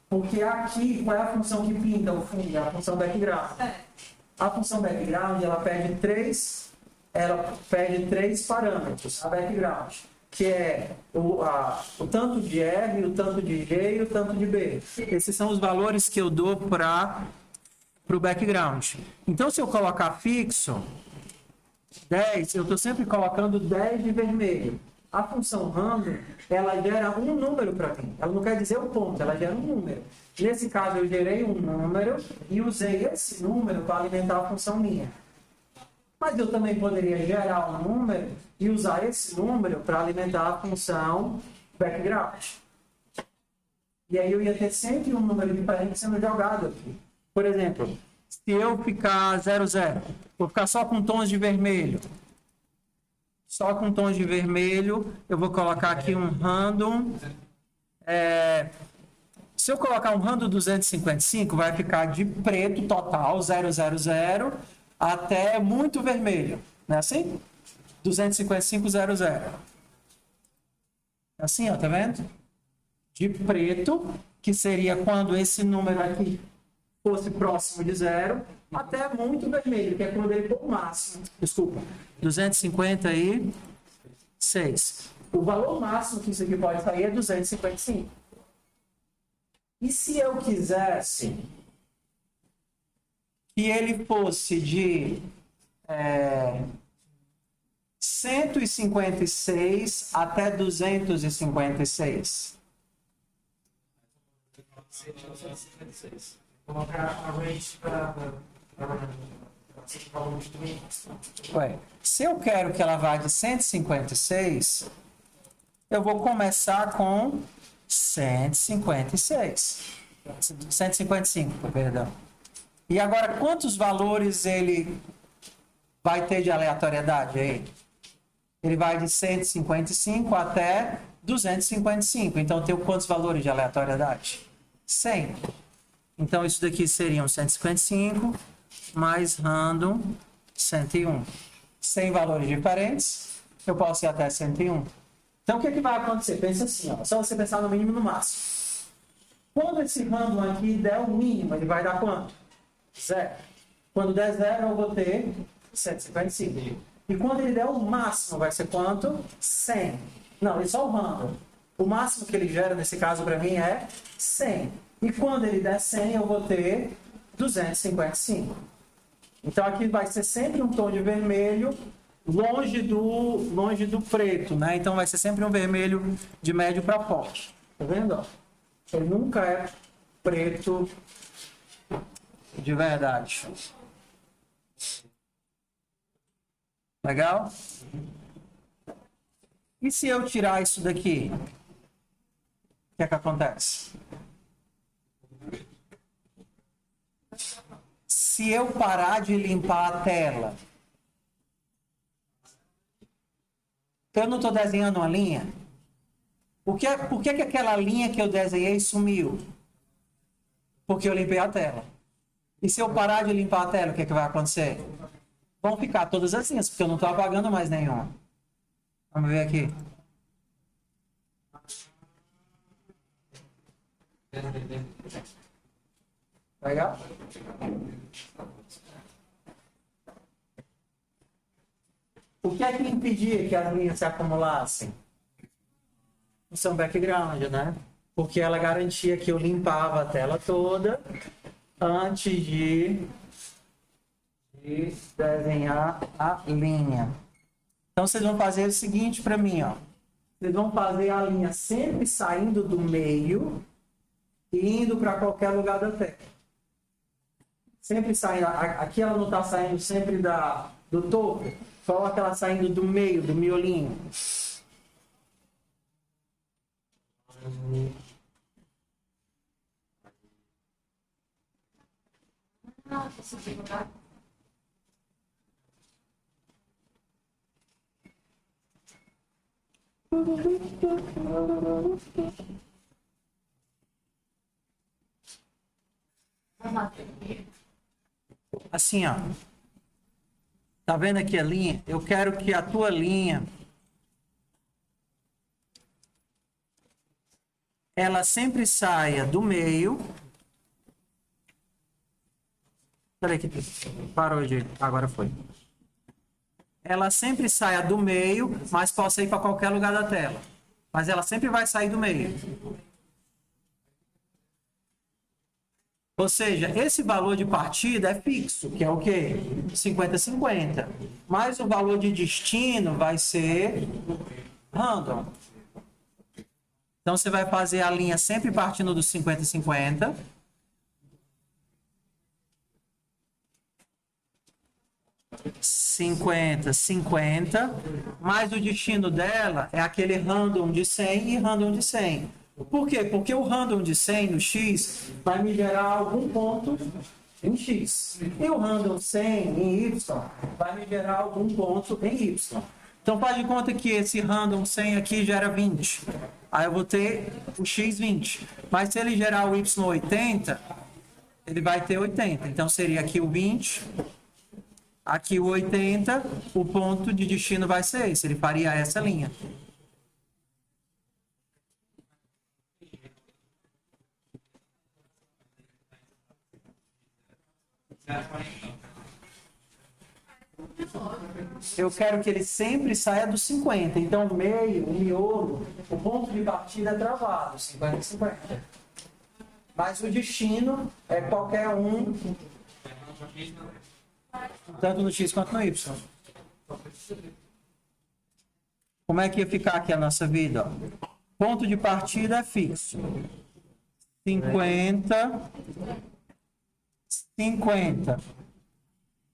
Porque aqui, qual é a função que pinta o fundo? É a função background. É. A função background, ela pede três parâmetros, a background, que é o tanto de R, o tanto de G e o tanto de B. Esses são os valores que eu dou para o background. Então, se eu colocar fixo 10, eu estou sempre colocando 10 de vermelho. A função random, ela gera um número para mim. Ela não quer dizer o ponto, ela gera um número. Nesse caso, eu gerei um número e usei esse número para alimentar a função minha. Mas eu também poderia gerar um número e usar esse número para alimentar a função background. E aí eu ia ter sempre um número diferente sendo jogado aqui. Por exemplo, se eu ficar 0, 0, vou ficar só com tons de vermelho. Só com tons de vermelho, eu vou colocar aqui um random. Se eu colocar um random 255, vai ficar de preto total, 000, até muito vermelho. Não é assim? 255, 00. É assim, ó, tá vendo? De preto, que seria quando esse número aqui fosse próximo de 0, até muito vermelho, que é quando ele for o máximo. Desculpa. 256. O valor máximo que isso aqui pode sair é 255. E se eu quisesse que ele fosse de 156 até 256? colocar a range para valores também. Ué, se eu quero que ela vá de 156, eu vou começar com 156. 155, perdão. E agora, quantos valores ele vai ter de aleatoriedade aí? Ele vai de 155 até 255. Então, tem quantos valores de aleatoriedade? 100. Então, isso daqui seriam 155 mais random 101. 100 valores diferentes, eu posso ir até 101. Então, o que vai acontecer? Pensa assim, ó, só você pensar no mínimo e no máximo. Quando esse random aqui der o mínimo, ele vai dar quanto? 0. Quando der 0, eu vou ter 155. E quando ele der o máximo, vai ser quanto? 100. Não, é só o random. O máximo que ele gera, nesse caso, para mim, é 100. E quando ele der 100, eu vou ter 255. Então, aqui vai ser sempre um tom de vermelho longe do preto, né? Então, vai ser sempre um vermelho de médio para forte. Tá vendo? Ó? Ele nunca é preto de verdade. Legal? E se eu tirar isso daqui? O que é que acontece? Se eu parar de limpar a tela, eu não estou desenhando uma linha? Por que aquela linha que eu desenhei sumiu? Porque eu limpei a tela. E se eu parar de limpar a tela, o que vai acontecer? Vão ficar todas as linhas, porque eu não estou apagando mais nenhuma. Vamos ver aqui. Legal? O que é que impedia que as linhas se acumulassem? O seu background, né? Porque ela garantia que eu limpava a tela toda antes de desenhar a linha. Então, vocês vão fazer o seguinte para mim, ó. Vocês vão fazer a linha sempre saindo do meio e indo para qualquer lugar da tela. Sempre saindo. Aqui ela não está saindo sempre do topo. Coloca ela saindo do meio, do miolinho. Assim, ó. Tá vendo aqui a linha? Eu quero que a tua linha ela sempre saia do meio. Peraí que parou de... Agora foi. Ela sempre saia do meio, mas possa ir para qualquer lugar da tela. Mas ela sempre vai sair do meio. Ou seja, esse valor de partida é fixo, que é o quê? 50-50. Mas o valor de destino vai ser random. Então, você vai fazer a linha sempre partindo do 50-50. Mas o destino dela é aquele random de 100 e random de 100. Por quê? Porque o random de 100 no X vai me gerar algum ponto em X. E o random 100 em Y vai me gerar algum ponto em Y. Então, faz de conta que esse random 100 aqui gera 20. Aí eu vou ter o X 20. Mas se ele gerar o Y 80, ele vai ter 80. Então, seria aqui o 20, aqui o 80, o ponto de destino vai ser esse. Ele faria essa linha. Eu quero que ele sempre saia do 50. Então, o meio, o miolo, o ponto de partida é travado, 50-50. Mas o destino é qualquer um, tanto no X quanto no Y. Como é que ia ficar aqui a nossa vida? Ó? Ponto de partida é fixo. 50 50.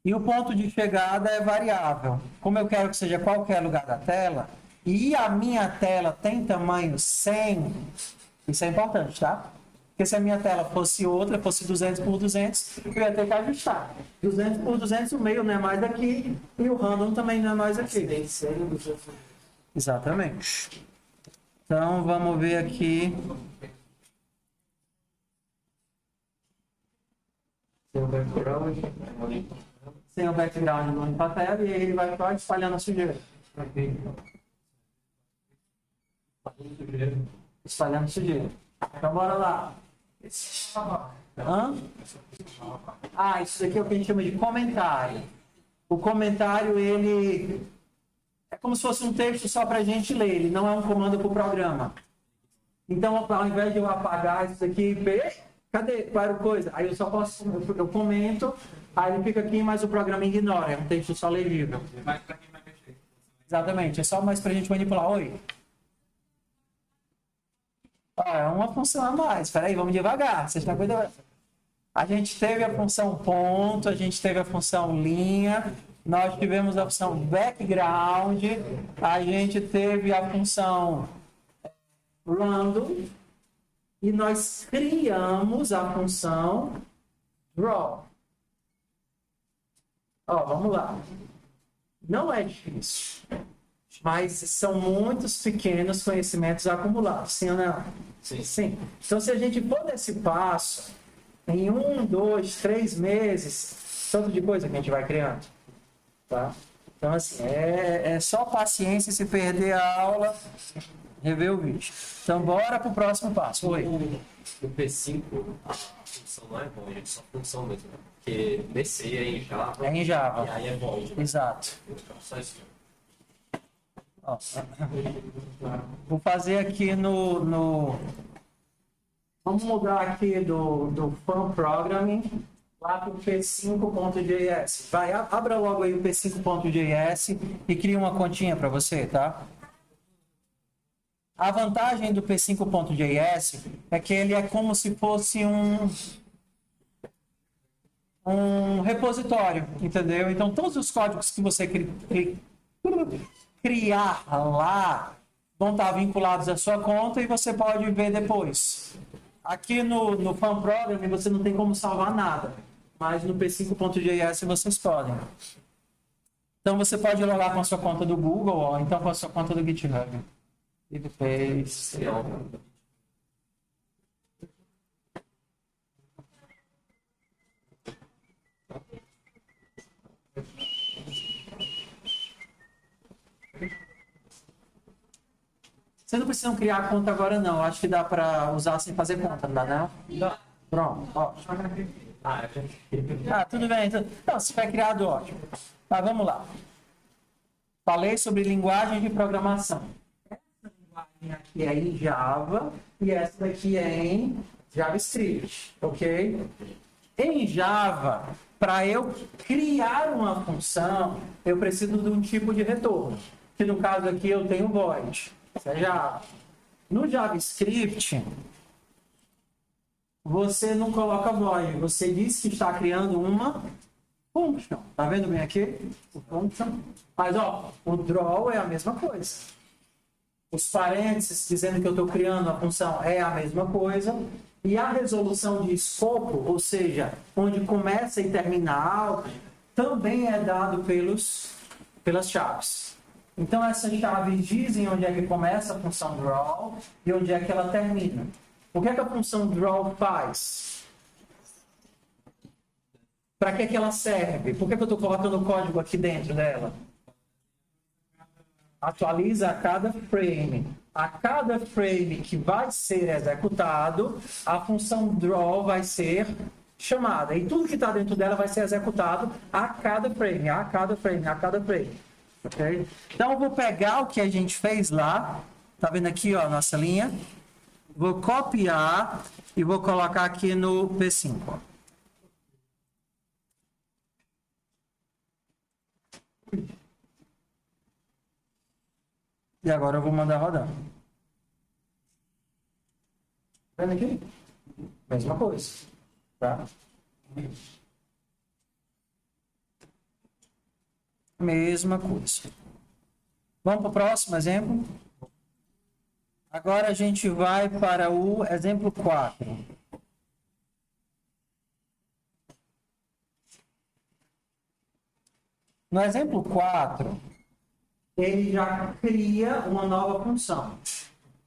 E o ponto de chegada é variável. Como eu quero que seja qualquer lugar da tela, e a minha tela tem tamanho 100, isso é importante, tá? Porque se a minha tela fosse outra, fosse 200 por 200, eu ia ter que ajustar. 200 por 200, o meio não é mais daqui, e o random também não é mais aqui. Exatamente. Então, vamos ver aqui. Sem o background no papel, e aí ele vai só espalhando a sujeira. Espalhando sujeira. Então, bora lá. Hã? Ah, isso daqui é o que a gente chama de comentário. O comentário, ele é como se fosse um texto só para a gente ler, ele não é um comando para o programa. Então, ao invés de eu apagar isso aqui, cadê? Qual era a coisa? Aí eu só posso, eu comento, aí ele fica aqui, mas o programa ignora, é um texto só legível. Exatamente, é só mais para a gente manipular. Oi. É uma função a mais. Espera aí, vamos devagar. Vocês estão cuidando? A gente teve a função ponto, a gente teve a função linha, nós tivemos a função background, a gente teve a função random e nós criamos a função draw. Ó, vamos lá. Não é difícil, mas são muitos pequenos conhecimentos acumulados. Sim ou não? Sim. Sim. Então, se a gente for nesse passo, em 1, 2, 3 meses, tanto de coisa que a gente vai criando. Tá? Então, assim, é só paciência. Se perder a aula, rever o vídeo. Então, bora para o próximo passo. Oi. No P5, a função não é void, é só função mesmo. Porque DC é em Java. É em Java. E aí é void. Exato. Só isso. Ó, vou fazer aqui no... Vamos mudar aqui do Fun Programming lá para o P5.js. Vai, abra logo aí o P5.js e cria uma continha para você, tá? A vantagem do P5.js é que ele é como se fosse um repositório, entendeu? Então, todos os códigos que você criar lá vão estar vinculados à sua conta e você pode ver depois. Aqui no Fun Programming você não tem como salvar nada, mas no P5.js vocês podem. Então você pode logar com a sua conta do Google ou então com a sua conta do GitHub. E depois... Vocês não precisam criar conta agora não. Acho que dá para usar sem fazer conta, não dá não? Dá. Pronto, ó. Ah, tudo bem. Então, se tiver criado, ótimo. Tá, vamos lá. Falei sobre linguagem de programação. Essa linguagem aqui é em Java e essa daqui é em JavaScript, ok? Em Java, para eu criar uma função, eu preciso de um tipo de retorno. Que no caso aqui eu tenho void. Isso é Java. No JavaScript, você não coloca void. Você diz que está criando uma function. Tá vendo bem aqui? O function. Mas, ó, o draw é a mesma coisa. Os parênteses dizendo que eu estou criando a função é a mesma coisa. E a resolução de escopo, ou seja, onde começa e termina algo, também é dado pelas chaves. Então, essas chaves dizem onde é que começa a função draw e onde é que ela termina. O que é que a função draw faz? Para que ela serve? Por que eu estou colocando o código aqui dentro dela? Atualiza a cada frame. A cada frame que vai ser executado, a função draw vai ser chamada. E tudo que está dentro dela vai ser executado a cada frame, a cada frame, a cada frame. Okay? Então, eu vou pegar o que a gente fez lá. Tá vendo aqui, ó, a nossa linha? Vou copiar e vou colocar aqui no P5. Ó. E agora eu vou mandar rodar. Tá vendo aqui? Mesma coisa. Tá? Mesma coisa. Vamos para o próximo exemplo? Agora a gente vai para o exemplo 4. No exemplo 4, ele já cria uma nova função,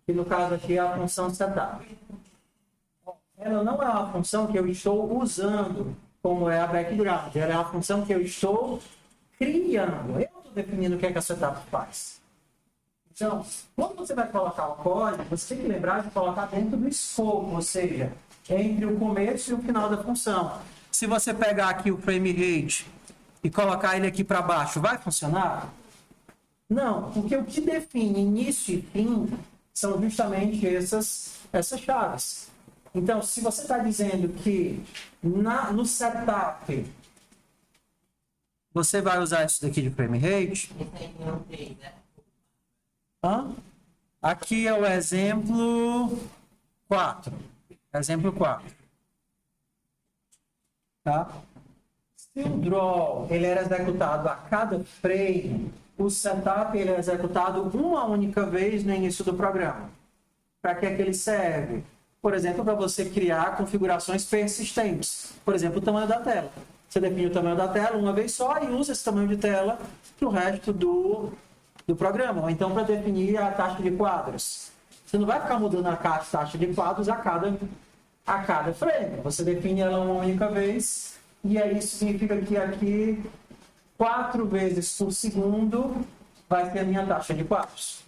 que no caso aqui é a função setup. Ela não é uma função que eu estou usando, como é a background. Ela é uma função que eu estou criando. Eu estou definindo o que é que a setup faz. Então, quando você vai colocar o código, você tem que lembrar de colocar dentro do escopo, ou seja, entre o começo e o final da função. Se você pegar aqui o frame rate e colocar ele aqui para baixo, vai funcionar? Não, porque o que define início e fim são justamente essas chaves. Então, se você está dizendo que no setup você vai usar isso daqui de frame rate, aqui é o exemplo 4. Exemplo 4. Tá? Se o draw ele era executado a cada frame, o setup ele é executado uma única vez no início do programa. Para que é que ele serve? Por exemplo, para você criar configurações persistentes. Por exemplo, o tamanho da tela. Você define o tamanho da tela uma vez só e usa esse tamanho de tela para o resto do programa. Ou então para definir a taxa de quadros. Você não vai ficar mudando a taxa de quadros a cada frame. Você define ela uma única vez e aí isso significa que aqui 4 vezes por segundo vai ser a minha taxa de quadros.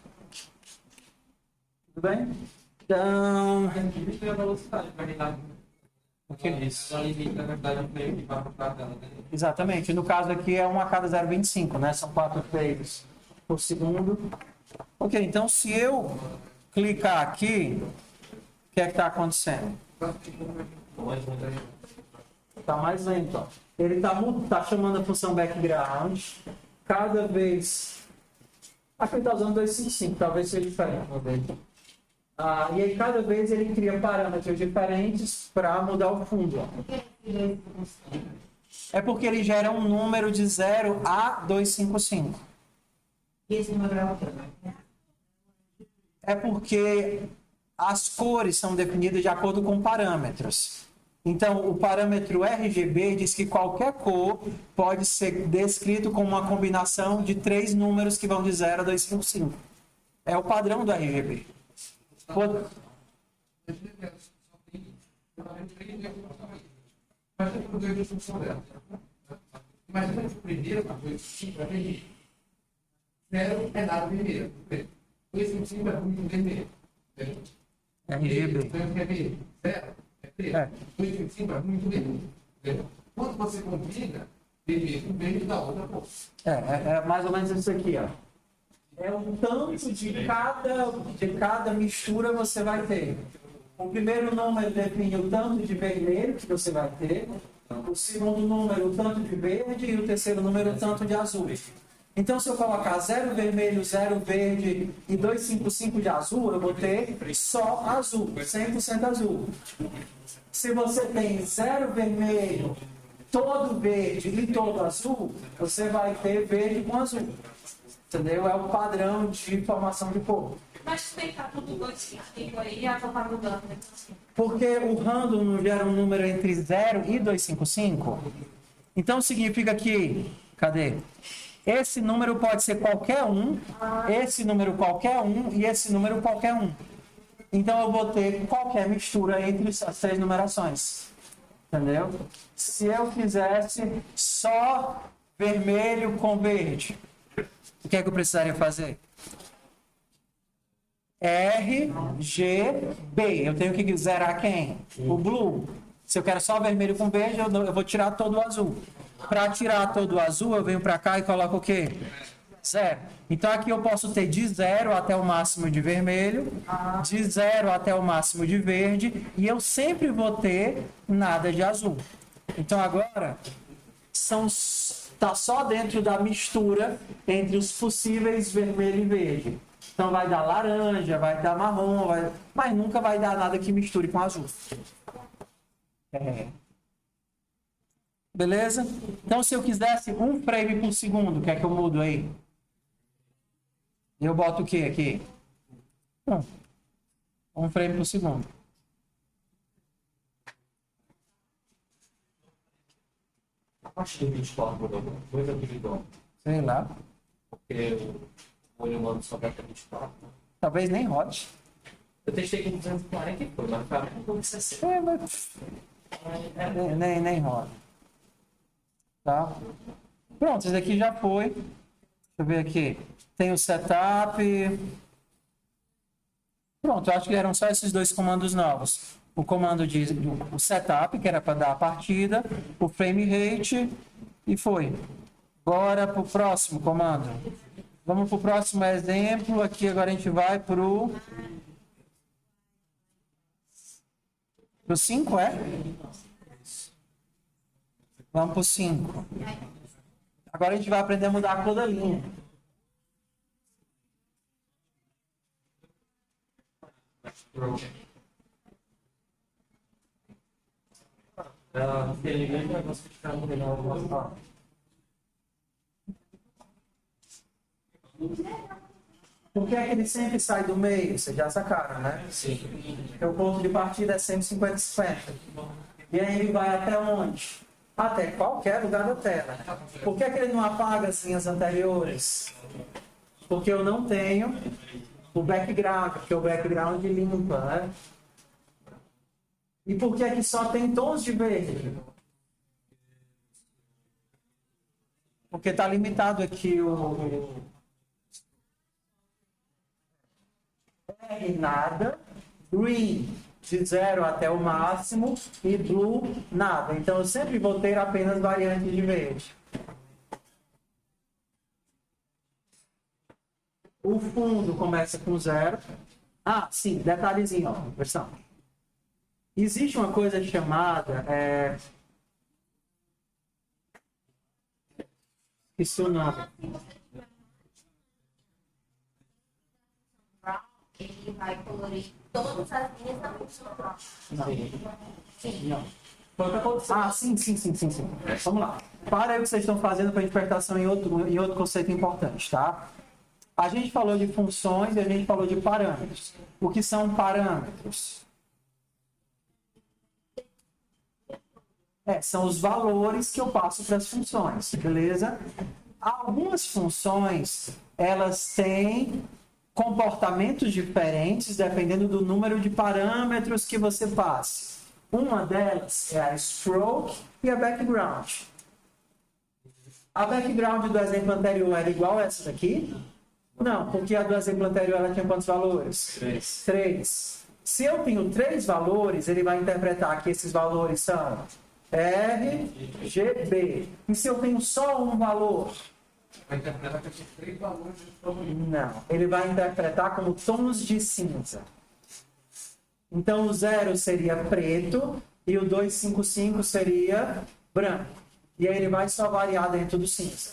Tudo bem? Então... Isso é a velocidade, vai lidar. O que é isso? Ela limita a quantidade de frame que vai para tela. Exatamente. No caso aqui é 1 a cada 0,25, né? São 4 frames por segundo. Ok, então se eu clicar aqui, o que é que está acontecendo? Está mais lento. Ó. Ele está chamando a função background. Cada vez... Aqui ele está usando 255, talvez seja diferente. E aí cada vez ele cria parâmetros diferentes para mudar o fundo. Ó. É porque ele gera um número de 0 a 255. E esse número é o quê? É porque as cores são definidas de acordo com parâmetros. Então, o parâmetro RGB diz que qualquer cor pode ser descrito como uma combinação de 3 números que vão de 0 a 255. É o padrão do RGB. Imagina que o primeiro, a 255 é vermelho. 0 é nada vermelho. 255 é muito vermelho. RGB. 0 é preto. 255 é muito vermelho. Quando você combina, vermelho com verde dá outra cor. É mais ou menos isso aqui, ó. É um tanto de cada mistura você vai ter. O primeiro número define o tanto de vermelho que você vai ter. O segundo número, o tanto de verde. E o terceiro número, o tanto de azul. Então, se eu colocar 0 vermelho, 0 verde e 255 de azul, eu vou ter só azul, 100% azul. Se você tem 0 vermelho, todo verde e todo azul, você vai ter verde com azul. Entendeu? É o padrão de formação de cor. Mas tem que estar tudo 255 aí e a cor tá mudando, né? Porque o random não gera um número entre 0 e 255. Então significa que... Cadê? Esse número pode ser qualquer um, esse número qualquer um e esse número qualquer um. Então eu vou ter qualquer mistura entre as 3 numerações. Entendeu? Se eu fizesse só vermelho com verde, o que é que eu precisaria fazer? R, G, B. Eu tenho que zerar quem? O blue. Se eu quero só vermelho com verde, eu vou tirar todo o azul. Para tirar todo o azul, eu venho para cá e coloco o quê? 0. Então aqui eu posso ter de 0 até o máximo de vermelho, de 0 até o máximo de verde, e eu sempre vou ter nada de azul. Então agora está só dentro da mistura entre os possíveis vermelho e verde. Então vai dar laranja, vai dar marrom, mas nunca vai dar nada que misture com azul. Beleza? Então, se eu quisesse 1 frame por segundo, o que é que eu mudo aí? Eu boto o que aqui? 1 frame por segundo. A parte do 24 mudou alguma coisa ou mudou? Sei lá. Porque o olho humano só vai até 24. Talvez nem rode. Eu testei com 240 e foi, mas ficava com 60. É, mas... nem roda. Tá? Pronto, esse daqui já foi. Deixa eu ver aqui. Tem o setup. Pronto, eu acho que eram só esses 2 comandos novos. O comando de o setup, que era para dar a partida, o frame rate e foi. Bora para o próximo comando. Vamos para o próximo exemplo. Aqui agora a gente vai para o 5, é? Vamos para o 5. Agora a gente vai aprender a mudar a cor da linha. Aquele grande negócio que ficava no final. Por que é que ele sempre sai do meio? Vocês já sacaram, né? Sim. Porque o ponto de partida é sempre 50-50. E aí ele vai até onde? Até qualquer lugar da tela. Por que é que ele não apaga as linhas anteriores? Porque eu não tenho o background, porque o background limpa, né? E por que é que só tem tons de verde? Porque está limitado aqui o R nada, green de 0 até o máximo e blue nada. Então eu sempre vou ter apenas variantes de verde. O fundo começa com 0. Ah, sim, detalhezinho, ó, versão. Existe uma coisa chamada esqueci o nome. Ele vai colorir todas as linhas da função. Não. Foi o que aconteceu. Ah, sim. Vamos lá. Para aí o que vocês estão fazendo para a interpretação em outro conceito importante, tá? A gente falou de funções e a gente falou de parâmetros. O que são parâmetros? São os valores que eu passo para as funções, beleza? Algumas funções, elas têm comportamentos diferentes dependendo do número de parâmetros que você passe. Uma delas é a stroke e a background. A background do exemplo anterior era igual a essa daqui? Não, porque a do exemplo anterior ela tinha quantos valores? 3. Se eu tenho 3 valores, ele vai interpretar que esses valores são R, G, B. E se eu tenho só um valor? Vai interpretar que esses 3 valores estão. Não, ele vai interpretar como tons de cinza. Então o 0 seria preto e o 255 seria branco. E aí ele vai só variar dentro do cinza.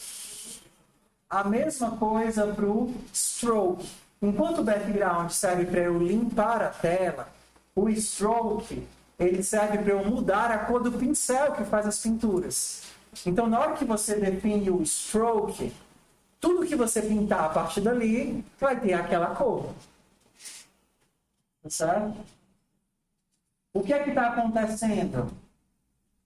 A mesma coisa para o stroke. Enquanto o background serve para eu limpar a tela, o stroke ele serve para eu mudar a cor do pincel que faz as pinturas. Então, na hora que você define o stroke, tudo que você pintar a partir dali vai ter aquela cor. Tá certo? O que é que está acontecendo?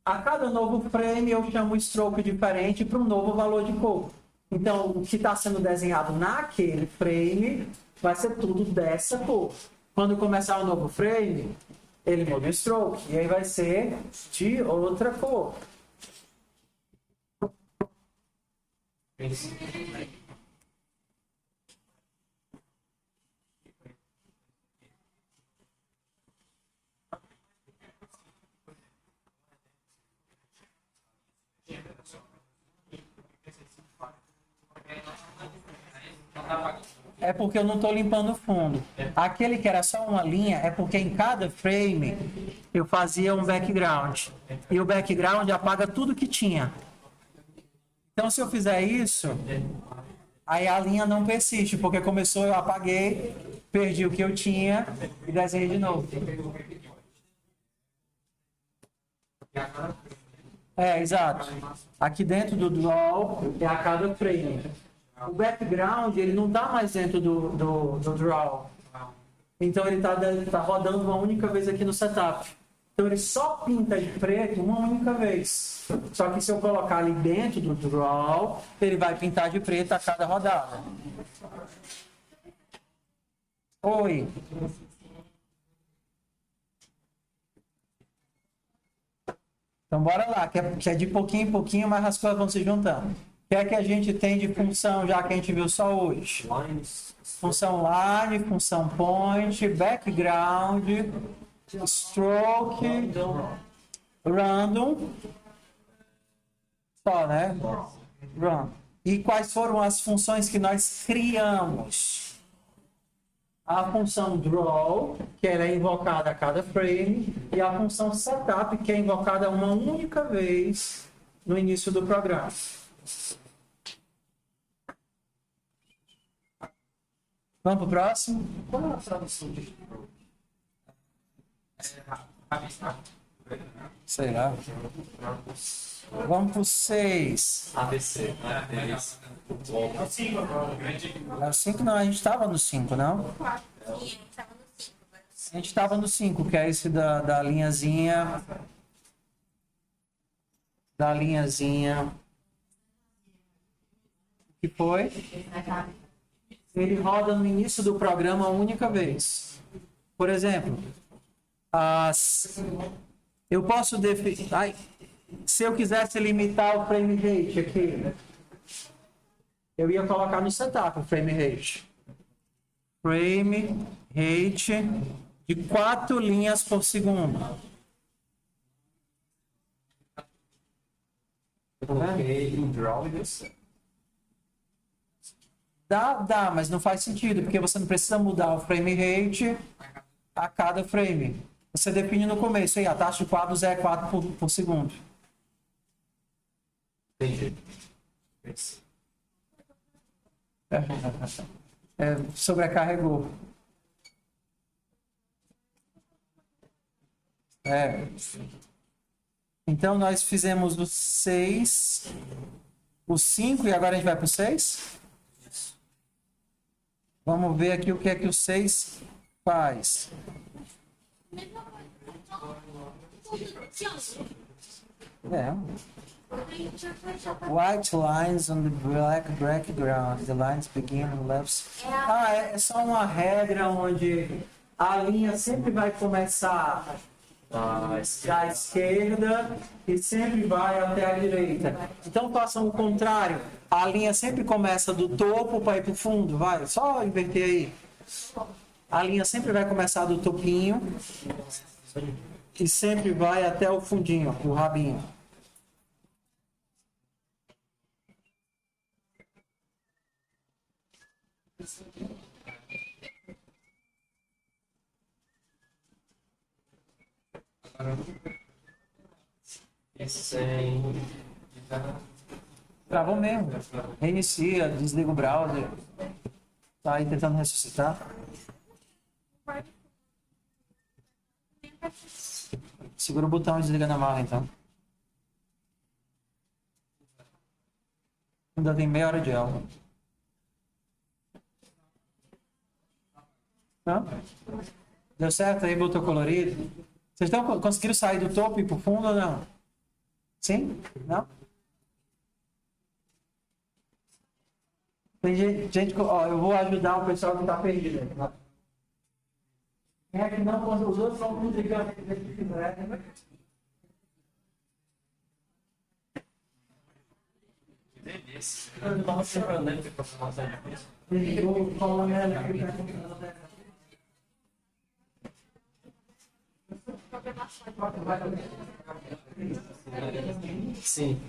A cada novo frame eu chamo o stroke diferente para um novo valor de cor. Então, o que está sendo desenhado naquele frame vai ser tudo dessa cor. Quando começar o novo frame, ele muda o stroke. E aí vai ser de outra cor. É porque eu não estou limpando o fundo. Aquele que era só uma linha é porque em cada frame eu fazia um background. E o background apaga tudo que tinha. Então, se eu fizer isso, aí a linha não persiste, porque começou, eu apaguei, perdi o que eu tinha e desenhei de novo. Exato. Aqui dentro do draw é a cada frame. O background, ele não está mais dentro do draw. Então ele tá rodando uma única vez aqui no setup. Então ele só pinta de preto uma única vez. Só que se eu colocar ali dentro do draw, ele vai pintar de preto a cada rodada. Oi. Então bora lá, que é de pouquinho em pouquinho, mas as coisas vão se juntando. O que é que a gente tem de função, já que a gente viu só hoje? Função line, função point, background, stroke, random. Só, né? Run. E quais foram as funções que nós criamos? A função draw, que ela é invocada a cada frame, e a função setup, que é invocada uma única vez no início do programa. Vamos para o próximo? Qual é a tradução de Sei lá. Vamos para o 6. ABC? É o 5 não, a gente estava no 5, não? A gente estava no 5, que é esse da linhazinha. Da linhazinha. Que foi? Ele roda no início do programa uma única vez. Por exemplo, eu posso definir. Se eu quisesse limitar o frame rate aqui, eu ia colocar no setup o frame rate. Frame rate de 4 linhas por segundo. Eu coloquei em draw e deu certo. Dá, mas não faz sentido, porque você não precisa mudar o frame rate a cada frame. Você define no começo, aí a taxa de quadros é 4 por segundo. Entendi. Sobrecarregou. Então nós fizemos o 6, o 5 e agora a gente vai para o 6? Vamos ver aqui o que é que o 6 faz. White lines on the black background. The lines begin on left. É só uma regra onde a linha sempre vai começar da esquerda e sempre vai até a direita. Então façam o contrário. A linha sempre começa do topo para ir para o fundo. Vai, só inverter aí. A linha sempre vai começar do topinho e sempre vai até o fundinho, o rabinho. Travou mesmo. Reinicia, desliga o browser. Tá aí tentando ressuscitar. Segura o botão e desliga na marra, então. Ainda tem meia hora de aula. Não? Deu certo aí, botou colorido? Vocês conseguiram sair do topo e ir pro fundo ou não? Sim? Não? Tem gente, eu vou ajudar o pessoal que tá perdido. Quem é que não, os outros vão tudo ligando aqui dentro de né? Delícia. Eu tava chorando de aproximação de isso. Sim,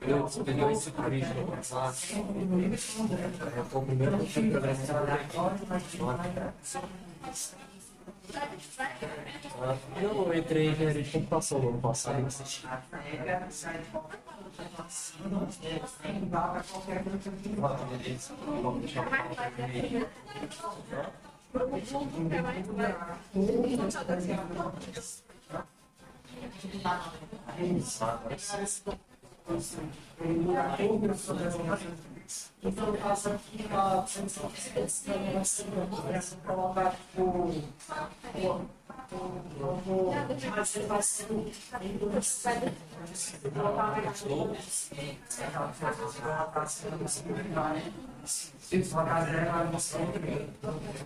eu peguei esse vídeo no passado. Foi o primeiro que eu eu entrei em engenharia de computação no ano passado e assisti. Então, eu faço aqui uma função colocar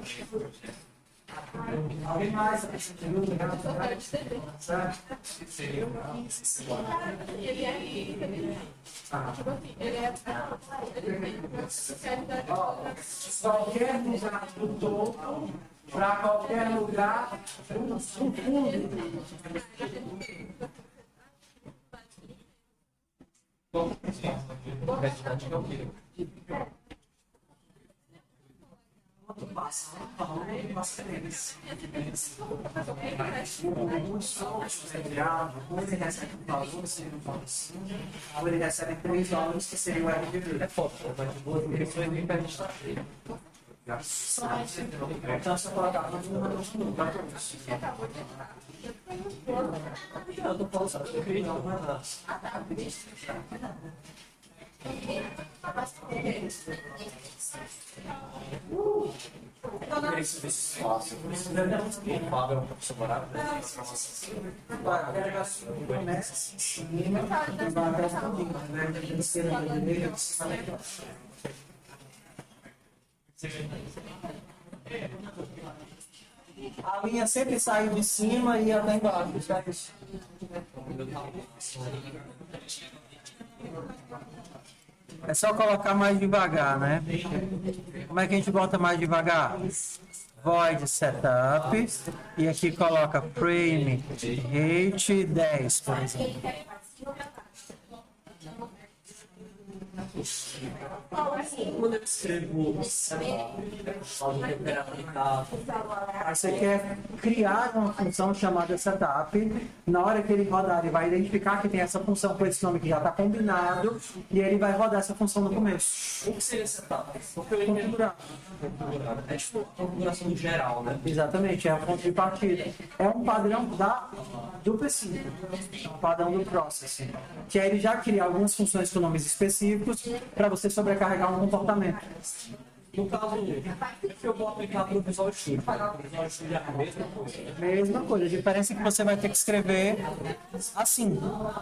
tipo. Mas eu faço alguém mais? Qualquer lugar do topo, para qualquer lugar do fundo. Ele recebe 3 dólares, que seria o RGB. É foda, mas de boas direções nem para estar. Então, se eu colocar eu tô falando só que eu queria não, mas a linha sempre sai de cima e até embaixo, certo? É só colocar mais devagar, né? Como é que a gente bota mais devagar? Void setup e aqui coloca frame rate 10, por exemplo. Quando eu escrevo Aí você quer criar uma função chamada setup. Na hora que ele rodar, ele vai identificar que tem essa função com esse nome que já está combinado e ele vai rodar essa função no começo. o que seria setup? Porque eu entendo é tipo a configuração geral, né? Exatamente, é a ponto de partida. É um padrão do PC, é um padrão do processing, que aí ele já cria algumas funções com nomes específicos para você sobrecarregar um comportamento. No caso, eu vou aplicar para o Visual Studio. O Visual Studio é a mesma coisa. Mesma coisa, a diferença é que você vai ter que escrever assim. Não,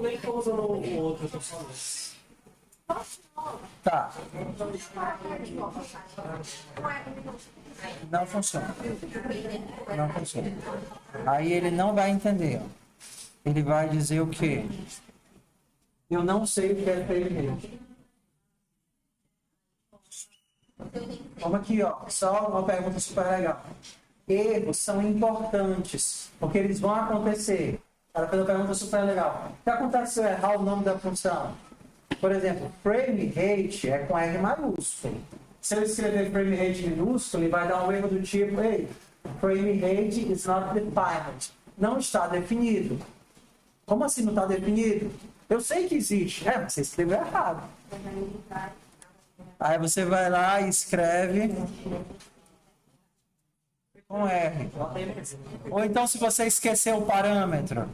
nem estou usando o outro, eu tô só nesse. Tá. Não funciona. Não funciona. Aí ele não vai entender. Ele vai dizer o quê? Eu não sei o que é PLM. Vamos aqui, ó. Só uma pergunta super legal. Erros são importantes, porque eles vão acontecer. Ela fez uma pergunta super legal. O que acontece se eu errar o nome da função? Por exemplo, frame rate é com R maiúsculo. Se eu escrever frame rate minúsculo, ele vai dar um erro do tipo, ei, frame rate is not defined. Não está definido. Como assim não está definido? Eu sei que existe. Mas você escreveu errado. Aí você vai lá e escreve com R. Ou então se você esquecer o parâmetro,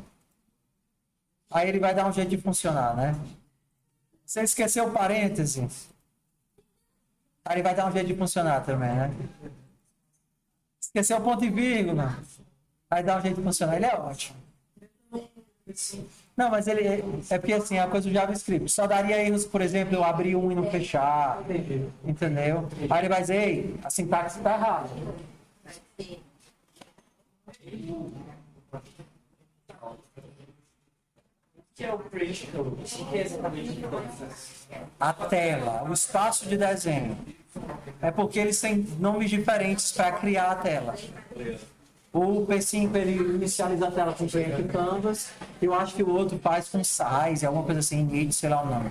aí ele vai dar um jeito de funcionar, né? Você esqueceu o parêntese, aí ele vai dar um jeito de funcionar também, né? Esqueceu o ponto e vírgula, aí dá um jeito de funcionar. Ele é ótimo. Não, mas ele é porque assim, é a coisa do JavaScript. Só daria erros, por exemplo, eu abrir um e não fechar. Entendeu? Aí ele vai dizer, ei, a sintaxe está errada. O que é o print code? O que é exatamente A tela, o espaço de desenho. É porque eles têm nomes diferentes para criar a tela. O P5 ele inicializa a tela com Paint Canvas. Eu acho que o outro faz com Size, alguma coisa assim, Gate, sei lá o nome.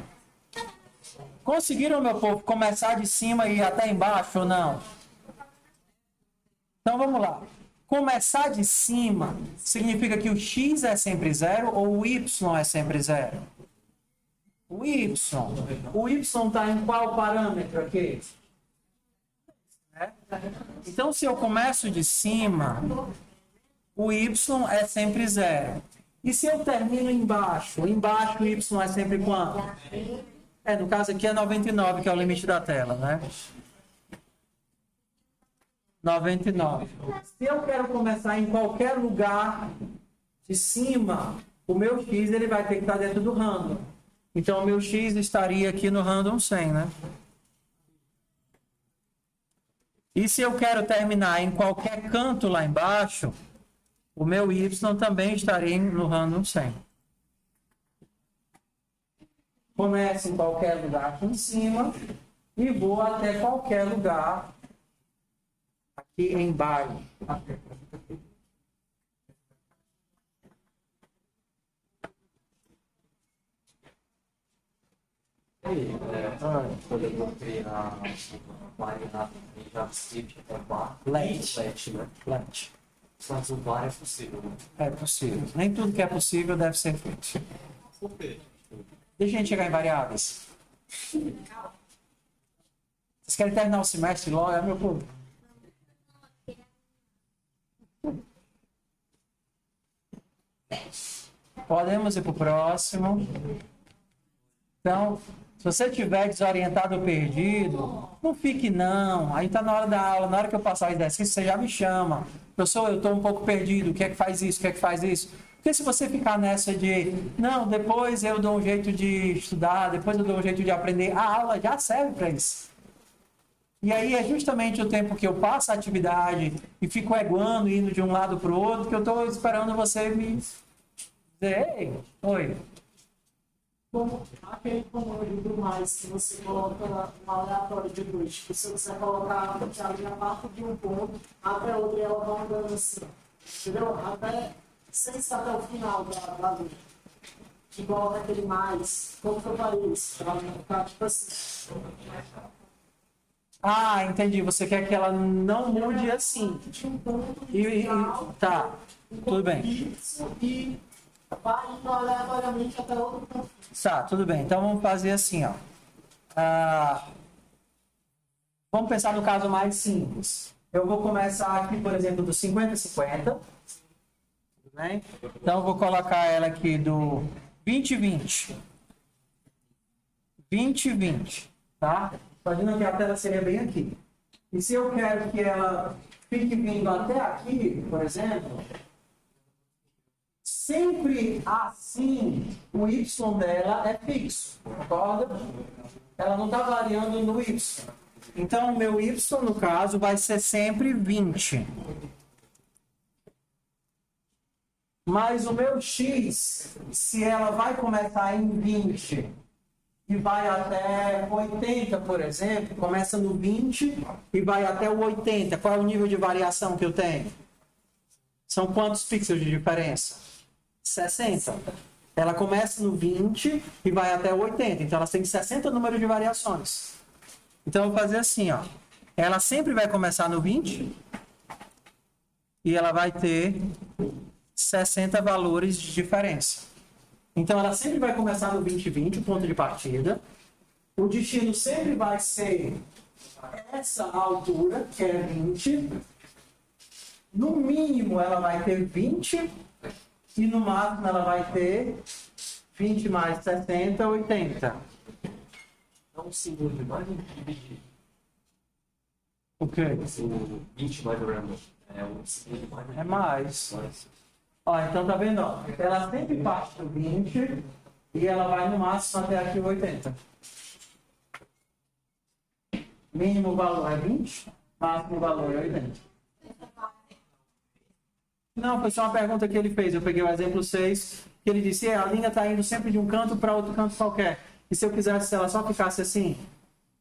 Conseguiram, meu povo, começar de cima e ir até embaixo ou não? Então vamos lá. Começar de cima significa que o X é sempre 0 ou o Y é sempre 0? O Y. O Y está em qual parâmetro aqui? Então, se eu começo de cima, o y é sempre 0. E se eu termino embaixo? Embaixo o y é sempre quanto? No caso aqui é 99, que é o limite da tela, né? 99. Se eu quero começar em qualquer lugar de cima, o meu x ele vai ter que estar dentro do random. Então, o meu x estaria aqui no random 100, né? E se eu quero terminar em qualquer canto lá embaixo, o meu y também estaria no random 100. Começo em qualquer lugar aqui em cima e vou até qualquer lugar aqui embaixo. Quando eu botei a variável em JavaScript, é var, let, né? Let. Mas o var é possível, né? É possível. Nem tudo que é possível deve ser feito. Deixa a gente chegar em variáveis. Vocês querem terminar o semestre logo, é meu povo? Podemos ir para o próximo. Então, se você estiver desorientado ou perdido, não fique não. Aí está na hora da aula, na hora que eu passar o exercício, você já me chama. Professor, eu estou um pouco perdido, o que é que faz isso, o que é que faz isso? Porque se você ficar nessa de, não, depois eu dou um jeito de estudar, depois eu dou um jeito de aprender, a aula já serve para isso. E aí é justamente o tempo que eu passo a atividade e fico eguando, indo de um lado para o outro, que eu estou esperando você me dizer, ei, oi. Como aquele comando do mais que você coloca no aleatório de dois, que se você colocar ali a parte de um ponto até outro e ela vai andando assim, entendeu? Até sem estar até o final da linha. Igual naquele mais, como que eu falei isso? Pra não ficar tipo assim. Ah, entendi. Você quer que ela não mude assim. De um ponto Tá, tudo bem. Isso e vai indo aleatoriamente até outro ponto. Tá, tudo bem. Então vamos fazer assim, ó. Vamos pensar no caso mais simples. Eu vou começar aqui, por exemplo, do 50-50. Tudo bem? Então eu vou colocar ela aqui do 20-20. 20-20, tá? Imagina que a tela seria bem aqui. E se eu quero que ela fique vindo até aqui, por exemplo, sempre assim, o y dela é fixo, concorda? Ela não está variando no y. Então, o meu y, no caso, vai ser sempre 20. Mas o meu x, se ela vai começar em 20 e vai até 80, por exemplo, começa no 20 e vai até o 80, qual é o nível de variação que eu tenho? São quantos pixels de diferença? 60. Ela começa no 20 e vai até o 80. Então, ela tem 60 números de variações. Então, eu vou fazer assim, ó. Ela sempre vai começar no 20 e ela vai ter 60 valores de diferença. Então, ela sempre vai começar no 20, o ponto de partida. O destino sempre vai ser essa altura, que é 20. No mínimo, ela vai ter 20. E no máximo, ela vai ter 20 mais 60, 80. É um símbolo de mais um dividir. O quê? O 20 mais o random. É um símbolo de mais. É mais. Ó, então tá vendo? Ó, ela sempre parte do 20 e ela vai no máximo até aqui o 80. Mínimo valor é 20, máximo valor é 80. Não, foi só uma pergunta que ele fez. Eu peguei o exemplo 6, que ele disse, a linha está indo sempre de um canto para outro canto qualquer. E se eu quisesse, se ela só ficasse assim,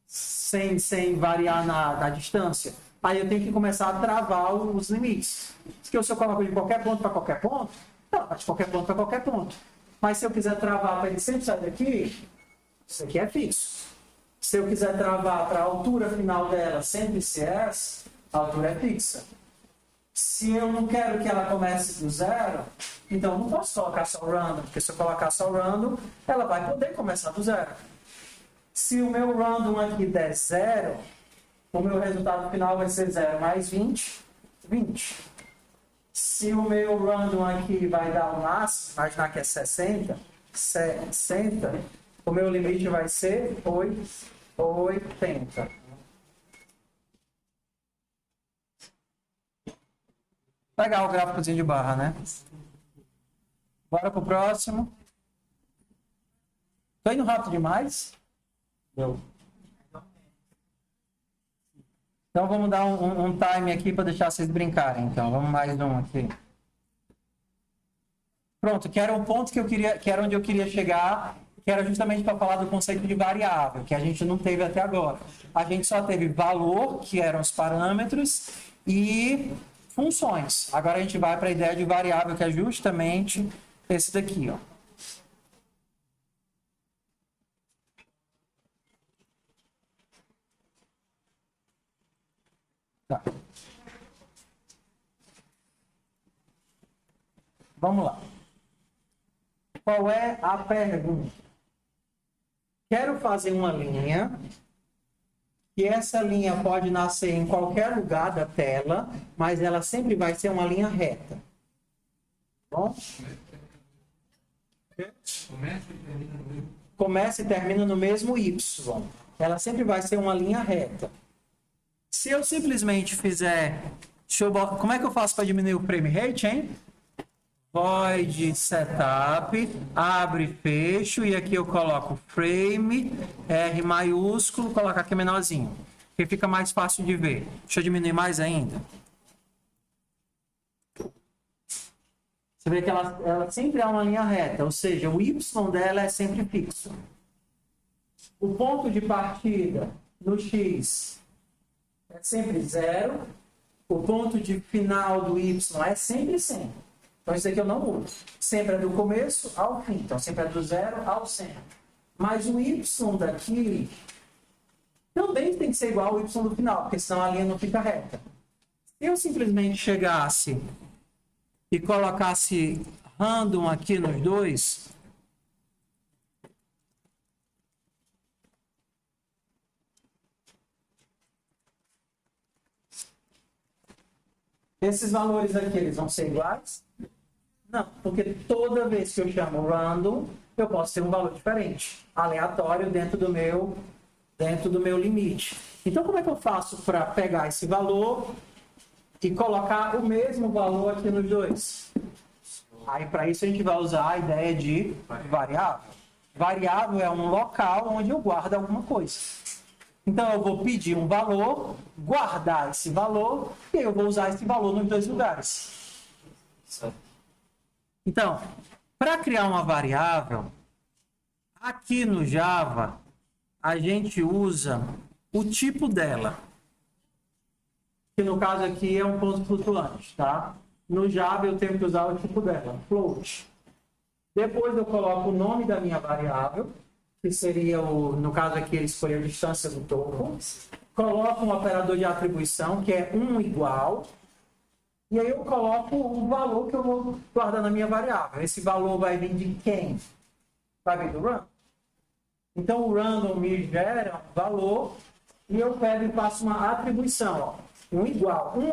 sem variar na distância, aí eu tenho que começar a travar os limites. Se eu coloco de qualquer ponto para qualquer ponto, não, de qualquer ponto para qualquer ponto. Mas se eu quiser travar para ele sempre sair daqui, isso aqui é fixo. Se eu quiser travar para a altura final dela sempre ser essa, a altura é fixa. Se eu não quero que ela comece do zero, então eu não posso colocar só random, porque se eu colocar só random, ela vai poder começar do zero. Se o meu random aqui der zero, o meu resultado final vai ser 0 mais 20, 20. Se o meu random aqui vai dar o máximo, imaginar que é 60, o meu limite vai ser 80. Legal o gráficozinho de barra, né? Bora pro próximo. Tô indo rápido demais? Deu. Então vamos dar um time aqui para deixar vocês brincarem. Então, vamos mais um aqui. Pronto, que era o ponto que eu queria, que era onde eu queria chegar, que era justamente para falar do conceito de variável, que a gente não teve até agora. A gente só teve valor, que eram os parâmetros, e funções. Agora a gente vai para a ideia de variável, que é justamente esse daqui, ó. Tá. Vamos lá. Qual é a pergunta? Quero fazer uma linha, e essa linha pode nascer em qualquer lugar da tela, mas ela sempre vai ser uma linha reta. Bom? Começa e termina no mesmo Y. Ela sempre vai ser uma linha reta. Se eu simplesmente fizer... como é que eu faço para diminuir o frame rate, hein? Void setup, abre e fecho, e aqui eu coloco frame, R maiúsculo, colocar aqui menorzinho, que fica mais fácil de ver. Deixa eu diminuir mais ainda. Você vê que ela sempre é uma linha reta, ou seja, o Y dela é sempre fixo. O ponto de partida no X é sempre 0. O ponto de final do Y é sempre 100. Então, isso aqui eu não mudo. Sempre é do começo ao fim. Então, sempre é do 0 ao 100. Mas o Y daqui também tem que ser igual ao Y do final, porque senão a linha não fica reta. Se eu simplesmente chegasse e colocasse random aqui nos dois, esses valores aqui, eles vão ser iguais? Não, porque toda vez que eu chamo random, eu posso ter um valor diferente, aleatório dentro do meu limite. Então, como é que eu faço para pegar esse valor e colocar o mesmo valor aqui nos dois? Aí, para isso, a gente vai usar a ideia de variável. Variável é um local onde eu guardo alguma coisa. Então, eu vou pedir um valor, guardar esse valor, e eu vou usar esse valor nos dois lugares. Então, para criar uma variável, aqui no Java, a gente usa o tipo dela. Que no caso aqui é um ponto flutuante, tá? No Java eu tenho que usar o tipo dela, float. Depois eu coloco o nome da minha variável, que seria, no caso aqui, ele escolheu a distância do topo. Coloco um operador de atribuição, que é igual. E aí eu coloco o valor que eu vou guardar na minha variável. Esse valor vai vir de quem? Vai vir do random. Então o random me gera um valor e eu pego e faço uma atribuição. Ó.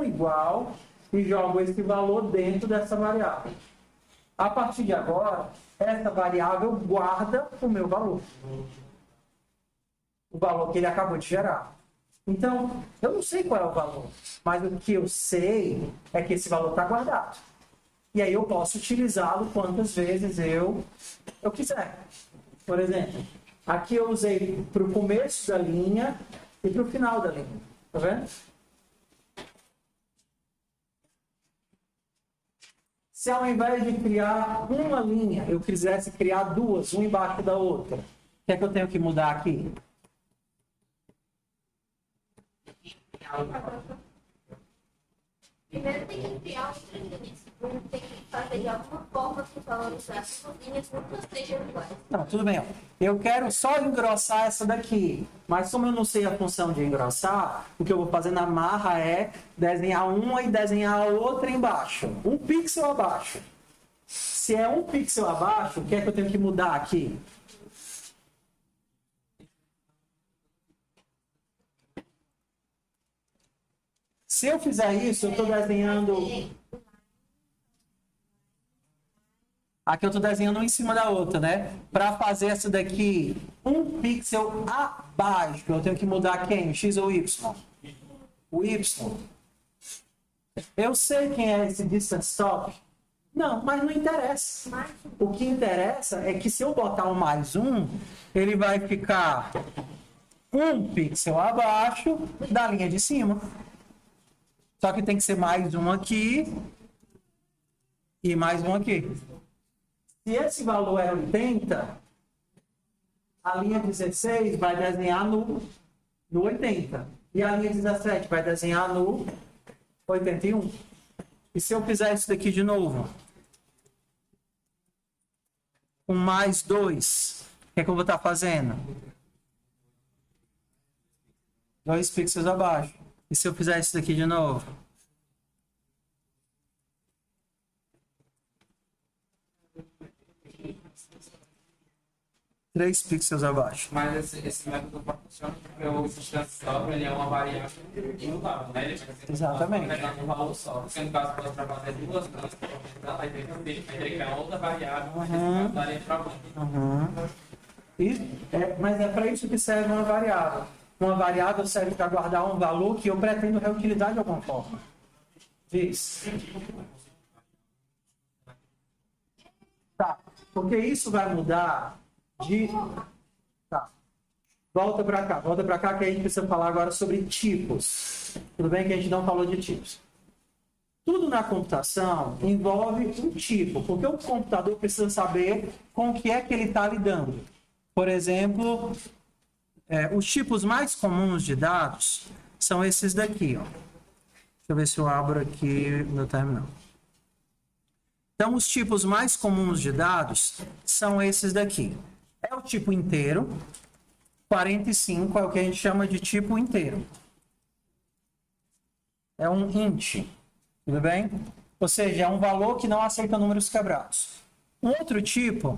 igual, e jogo esse valor dentro dessa variável. A partir de agora, essa variável guarda o meu valor. O valor que ele acabou de gerar. Então, eu não sei qual é o valor, mas o que eu sei é que esse valor está guardado. E aí eu posso utilizá-lo quantas vezes eu quiser. Por exemplo, aqui eu usei para o começo da linha e para o final da linha. Tá vendo? Se ao invés de criar uma linha, eu quisesse criar duas, uma embaixo da outra, o que é que eu tenho que mudar aqui? Primeiro tem que criar outra linha. Tem que fazer de alguma forma que valorizar as linhas não sejam iguais. Não, tudo bem. Ó. Eu quero só engrossar essa daqui. Mas como eu não sei a função de engrossar, o que eu vou fazer na marra é desenhar uma e desenhar a outra embaixo. Um pixel abaixo. Se é um pixel abaixo, o que é que eu tenho que mudar aqui? Se eu fizer isso, eu estou desenhando... Aqui eu estou desenhando uma em cima da outra, né? Para fazer essa daqui um pixel abaixo, eu tenho que mudar quem? X ou Y? O Y. Eu sei quem é esse distance top? Não, mas não interessa. O que interessa é que se eu botar um mais um, ele vai ficar um pixel abaixo da linha de cima. Só que tem que ser mais um aqui e mais um aqui. Se esse valor é 80, a linha 16 vai desenhar no 80. E a linha 17 vai desenhar no 81. E se eu fizer isso daqui de novo? Com mais 2, o que é que eu vou estar fazendo? 2 pixels abaixo. E se eu fizer isso daqui de novo? Três pixels abaixo. Mas esse método funciona porque o distance top ele é uma variável imutável, né? Ele vai ser Exatamente. um valor só. Se no caso for trabalhar duas vezes, vai ter que criar outra variável, mas esse daria trabalho. Mas é para isso que serve uma variável. Uma variável serve para guardar um valor que eu pretendo reutilizar de alguma forma. Diz. Tá. Porque isso vai mudar de... Tá. Volta para cá que a gente precisa falar agora sobre tipos. Tudo bem que a gente não falou de tipos. Tudo na computação envolve um tipo, porque o computador precisa saber com o que é que ele está lidando. Por exemplo, os tipos mais comuns de dados são esses daqui. Ó. Deixa eu ver se eu abro aqui no terminal. Então, os tipos mais comuns de dados são esses daqui. É o tipo inteiro. 45 é o que a gente chama de tipo inteiro. É um int. Tudo bem? Ou seja, é um valor que não aceita números quebrados. Um outro tipo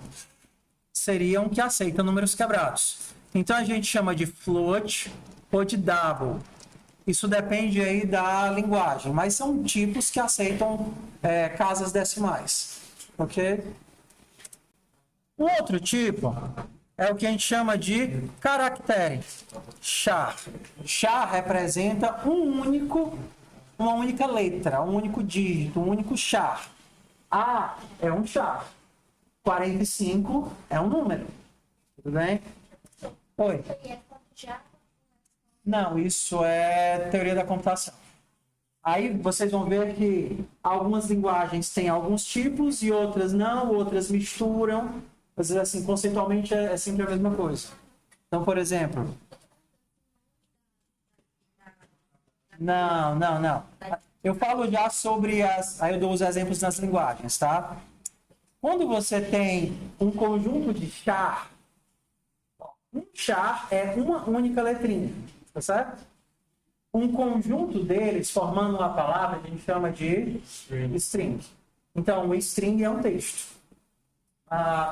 seria um que aceita números quebrados. Então, a gente chama de float ou de double. Isso depende aí da linguagem, mas são tipos que aceitam casas decimais. Ok? Um outro tipo é o que a gente chama de caractere. Char. Char representa uma única letra, um único dígito, um único char. A é um char. 45 é um número. Tudo bem? Oi. Não, isso é teoria da computação. Aí vocês vão ver que algumas linguagens têm alguns tipos e outras não, outras misturam. Mas assim, conceitualmente é sempre a mesma coisa. Então, por exemplo... Não. Eu falo já sobre as... Aí eu dou os exemplos nas linguagens, tá? Quando você tem um conjunto de char, um char é uma única letrinha, tá certo? Um conjunto deles, formando uma palavra, a gente chama de string. Então, o string é um texto.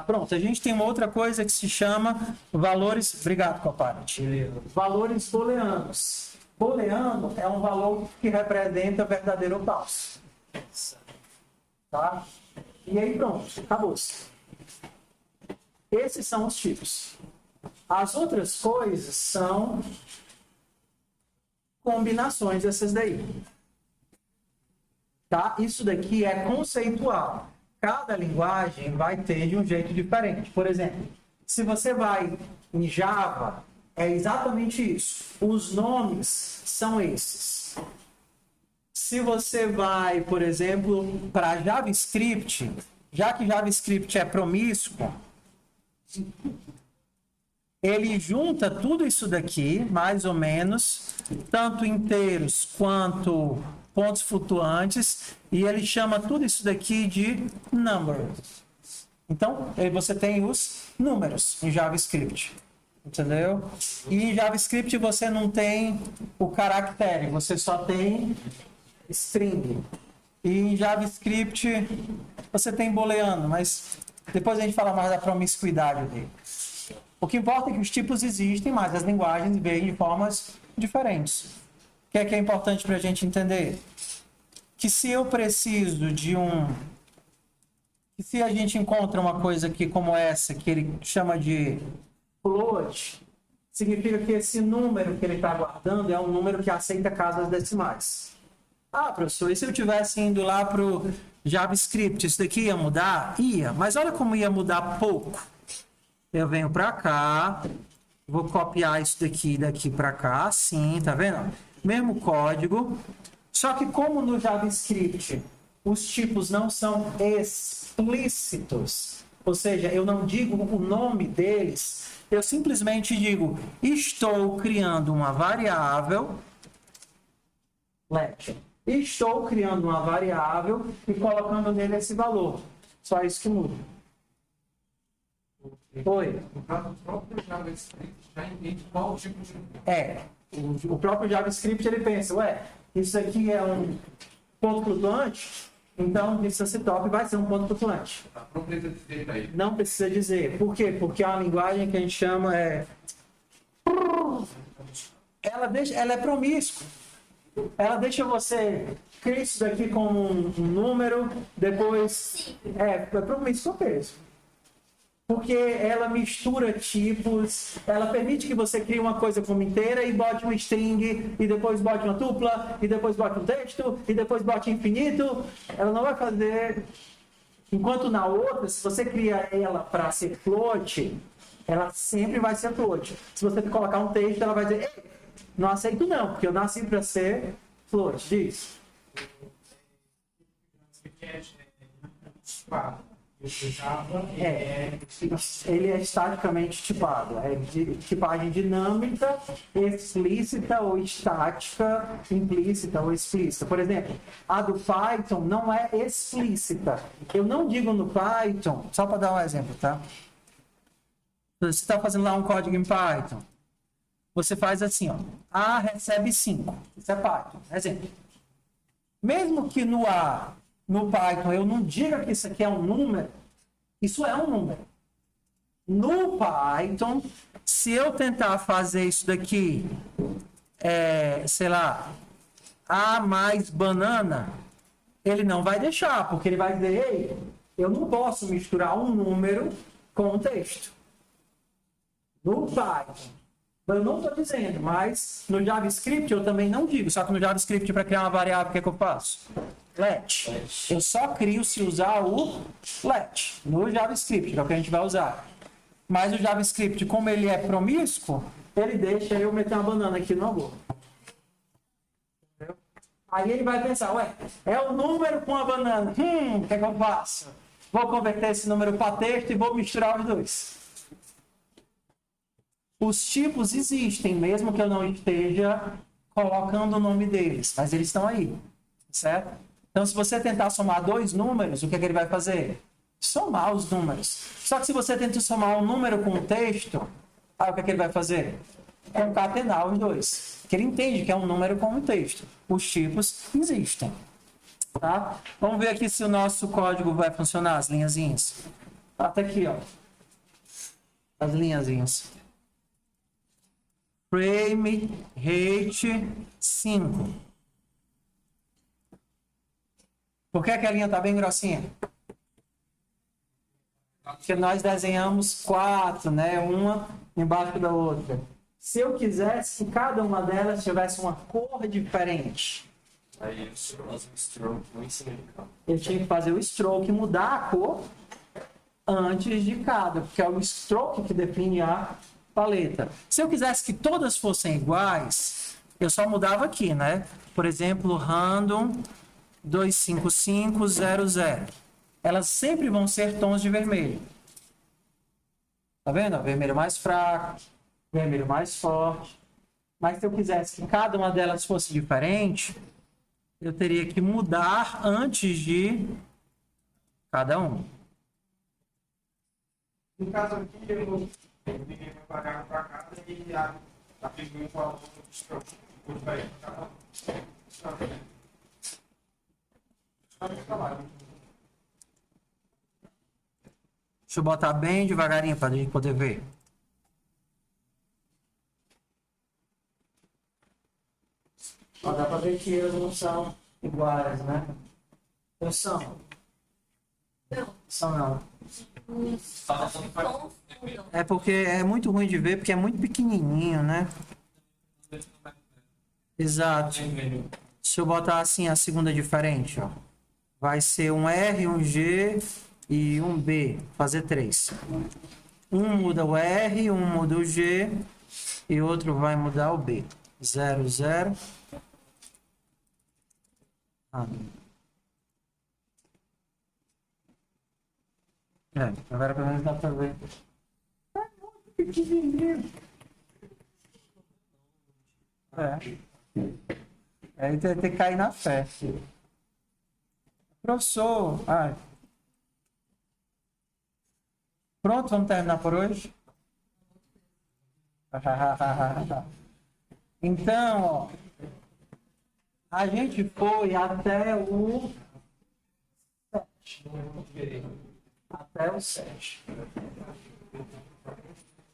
Pronto, a gente tem uma outra coisa que se chama valores... Obrigado, Copilot. Valores booleanos. Booleano é um valor que representa verdadeiro ou falso. Tá? E aí, pronto, acabou-se. Esses são os tipos. As outras coisas são combinações dessas daí. Tá? Isso daqui é conceitual. Cada linguagem vai ter de um jeito diferente. Por exemplo, se você vai em Java, é exatamente isso. Os nomes são esses. Se você vai, por exemplo, para JavaScript, já que JavaScript é promíscuo, ele junta tudo isso daqui, mais ou menos, tanto inteiros quanto pontos flutuantes, e ele chama tudo isso daqui de number. Então, aí você tem os números em JavaScript. Entendeu? E em JavaScript você não tem o caractere, você só tem string. E em JavaScript você tem booleano, mas depois a gente fala mais da promiscuidade dele. O que importa é que os tipos existem, mas as linguagens veem de formas diferentes. O que é importante para a gente entender? Que se eu preciso de um... E se a gente encontra uma coisa aqui como essa, que ele chama de float, significa que esse número que ele está guardando é um número que aceita casas decimais. Ah, professor, e se eu tivesse indo lá para o JavaScript, isso daqui ia mudar? Ia, mas olha como ia mudar pouco. Eu venho para cá, vou copiar isso daqui para cá, assim, tá vendo? Mesmo código, só que como no JavaScript os tipos não são explícitos, ou seja, eu não digo o nome deles, eu simplesmente digo, estou criando uma variável, let. Estou criando uma variável e colocando nele esse valor. Só isso que muda. Oi? O próprio JavaScript já entende qual tipo de... O próprio JavaScript ele pensa, ué, isso aqui é um ponto flutuante, então distância top vai ser um ponto flutuante. Não precisa dizer para ele. Não precisa dizer. Por quê? Porque é uma linguagem que a gente chama ela é promíscua. Ela deixa você criar isso daqui como um número, depois é promíscua mesmo. Porque ela mistura tipos, ela permite que você crie uma coisa como inteira e bote um string, e depois bote uma tupla, e depois bote um texto, e depois bote infinito. Ela não vai fazer... Enquanto na outra, se você cria ela para ser float, ela sempre vai ser float. Se você colocar um texto, ela vai dizer, ei, não aceito não, porque eu nasci para ser float. Diz. Ele é estaticamente tipado. É de tipagem dinâmica, explícita ou estática, implícita ou explícita. Por exemplo, a do Python não é explícita. Eu não digo no Python, só para dar um exemplo, tá? Você está fazendo lá um código em Python. Você faz assim, ó. A recebe 5. Isso é Python. Exemplo. Mesmo que no Python eu não diga que isso aqui é um número, isso é um número. No Python, se eu tentar fazer isso daqui, sei lá, A mais banana, ele não vai deixar, porque ele vai dizer, ei, eu não posso misturar um número com um texto. No Python. Eu não estou dizendo, mas no JavaScript eu também não digo. Só que no JavaScript, para criar uma variável, o que é que eu faço? Let. Eu só crio se usar o let no JavaScript, que é o que a gente vai usar. Mas o JavaScript, como ele é promíscuo, ele deixa eu meter uma banana aqui no amor. Aí ele vai pensar, ué, é o número com a banana. O que é que eu faço? Vou converter esse número para texto e vou misturar os dois. Os tipos existem, mesmo que eu não esteja colocando o nome deles, mas eles estão aí, certo? Então, se você tentar somar dois números, o que é que ele vai fazer? Somar os números. Só que se você tenta somar um número com um texto, aí o que é que ele vai fazer? Concatenar os dois. Porque ele entende que é um número com um texto. Os tipos existem. Tá? Vamos ver aqui se o nosso código vai funcionar, as linhazinhas. Até aqui, ó. As linhazinhas. Frame rate 5. Por que a linha está bem grossinha? Porque nós desenhamos 4, né? Uma embaixo da outra. Se eu quisesse que cada uma delas tivesse uma cor diferente, Aí eu faço um stroke um em cima de cá. eu tinha que fazer o stroke, mudar a cor antes de cada, porque é o stroke que define a paleta. Se eu quisesse que todas fossem iguais, eu só mudava aqui, né? Por exemplo, random 25500. Elas sempre vão ser tons de vermelho. Tá vendo? Vermelho mais fraco, vermelho mais forte. Mas se eu quisesse que cada uma delas fosse diferente, eu teria que mudar antes de cada um. No caso aqui, ninguém vai pagar para casa e a pinguim com a outra depois vai ficar. Deixa eu botar bem devagarinho para a gente poder ver. Ó, dá para ver que elas não são iguais, né? Não são. São não. Os sons mudam. É porque é muito ruim de ver, porque é muito pequenininho, né? Exato. Se eu botar assim a segunda diferente, ó. Vai ser um R, um G e um B. Fazer 3. Um muda o R, um muda o G e outro vai mudar o B. 0, 0. Agora pelo menos dá pra ver. É muito pequenininho. Aí tem que cair na fé. Professor, pronto, vamos terminar por hoje? Então, ó, a gente foi até o 7. Até o 7.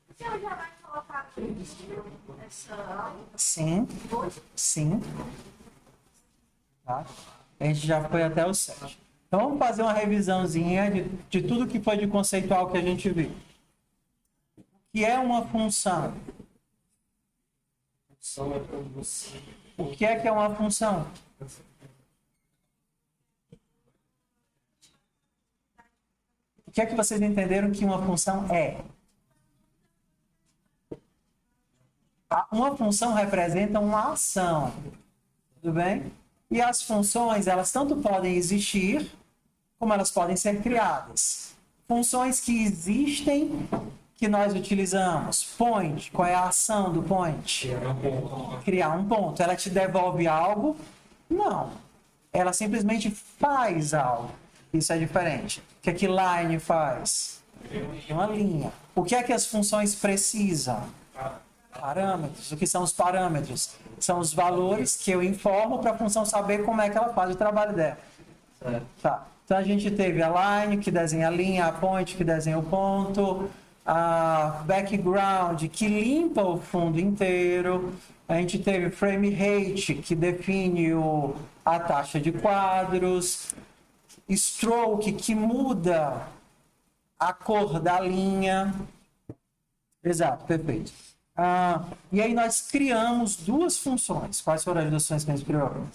O senhor já vai colocar aqui essa aula? Sim, sim. Tá? A gente já foi até o 7. Então vamos fazer uma revisãozinha de tudo que foi de conceitual que a gente viu. O que é uma função? Função é quando você. O que é uma função? O que é que vocês entenderam que uma função é? Uma função representa uma ação. Tudo bem? E as funções, elas tanto podem existir, como elas podem ser criadas. Funções que existem, que nós utilizamos. Point, qual é a ação do point? Criar um ponto. Ela te devolve algo? Não. Ela simplesmente faz algo. Isso é diferente. O que é que line faz? Uma linha. O que é que as funções precisam? Parâmetros. O que são os parâmetros? São os valores que eu informo para a função saber como é que ela faz o trabalho dela. Tá. Então a gente teve a line, que desenha a linha, a point, que desenha o ponto, a background, que limpa o fundo inteiro. A gente teve frame rate, que define a taxa de quadros, stroke, que muda a cor da linha. Exato, perfeito. E aí nós criamos duas funções. Quais foram as duas funções que a gente criou?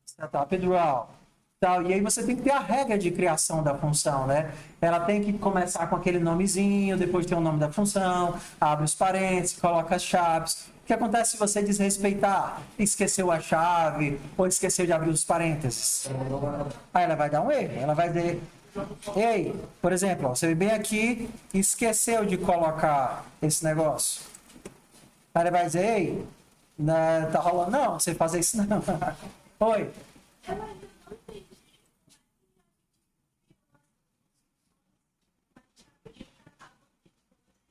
Setup e draw. E aí você tem que ter a regra de criação da função, né? Ela tem que começar com aquele nomezinho, depois tem o nome da função, abre os parênteses, coloca as chaves. O que acontece se você desrespeitar? Esqueceu a chave ou esqueceu de abrir os parênteses? Aí ela vai dar um erro. Ela vai dizer, ei, por exemplo, você vem aqui e esqueceu de colocar esse negócio. Aí ela vai dizer, ei, tá rolando? Não, você fazer isso não. Oi.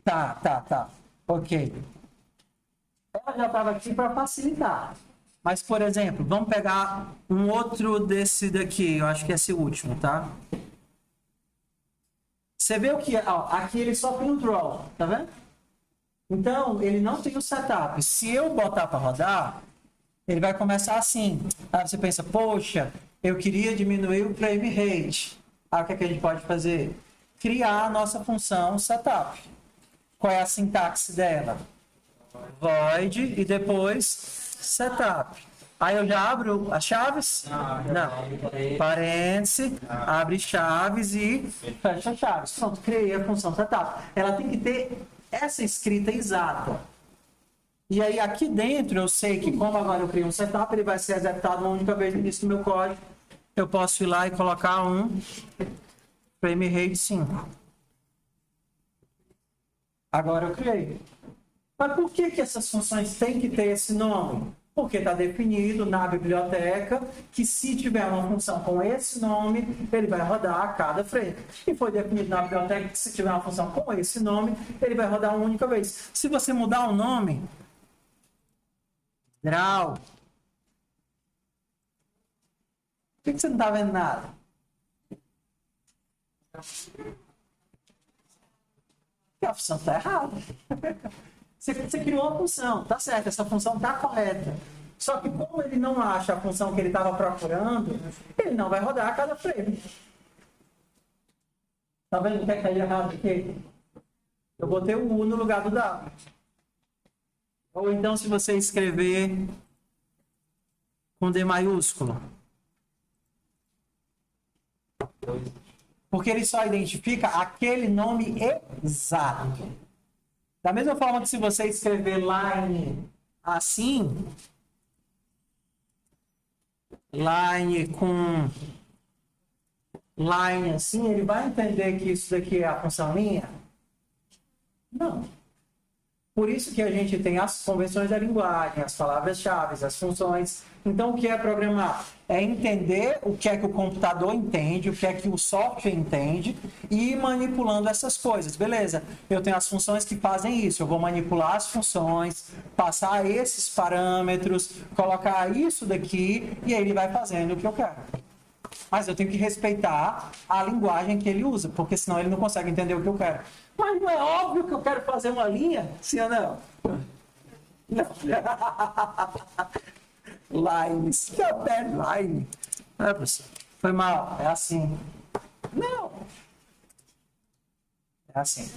Tá. Ok. Ela já estava aqui para facilitar. Mas, por exemplo, vamos pegar um outro desse daqui. Eu acho que é esse último, tá? Você vê o que... aqui ele só tem o draw, tá vendo? Então, ele não tem o setup. Se eu botar para rodar, ele vai começar assim. Aí você pensa, poxa, eu queria diminuir o frame rate. Aí o que a gente pode fazer? Criar a nossa função setup. Qual é a sintaxe dela? Void e depois setup. Aí eu já abro as chaves? Não. Parêntese, abre chaves e fecha chaves. Pronto, criei a função setup. Ela tem que ter essa escrita exata. E aí aqui dentro eu sei que como agora eu criei um setup, ele vai ser executado uma única vez no início do meu código. Eu posso ir lá e colocar um frame rate 5. Agora eu criei. Mas por que essas funções têm que ter esse nome? Porque está definido na biblioteca que se tiver uma função com esse nome, ele vai rodar a cada frame. E foi definido na biblioteca que se tiver uma função com esse nome, ele vai rodar uma única vez. Se você mudar o nome, draw, por que você não está vendo nada? Porque a função está errada. Você criou uma função, tá certo, essa função tá correta. Só que como ele não acha a função que ele estava procurando, ele não vai rodar a cada frame. Tá vendo o que é que tá errado aqui? Eu botei o U no lugar do W. Ou então, se você escrever com D maiúsculo. Porque ele só identifica aquele nome exato. Da mesma forma que se você escrever line assim, line com line assim, ele vai entender que isso daqui é a função linha? Não. Por isso que a gente tem as convenções da linguagem, as palavras-chave, as funções. Então, o que é programar? É entender o que é que o computador entende, o que é que o software entende e ir manipulando essas coisas. Beleza, eu tenho as funções que fazem isso. Eu vou manipular as funções, passar esses parâmetros, colocar isso daqui e aí ele vai fazendo o que eu quero. Mas eu tenho que respeitar a linguagem que ele usa, porque senão ele não consegue entender o que eu quero. Mas não é óbvio que eu quero fazer uma linha? Sim ou não? Não. Lines. Que é line. É, professor. Foi mal. É assim. Não. É assim.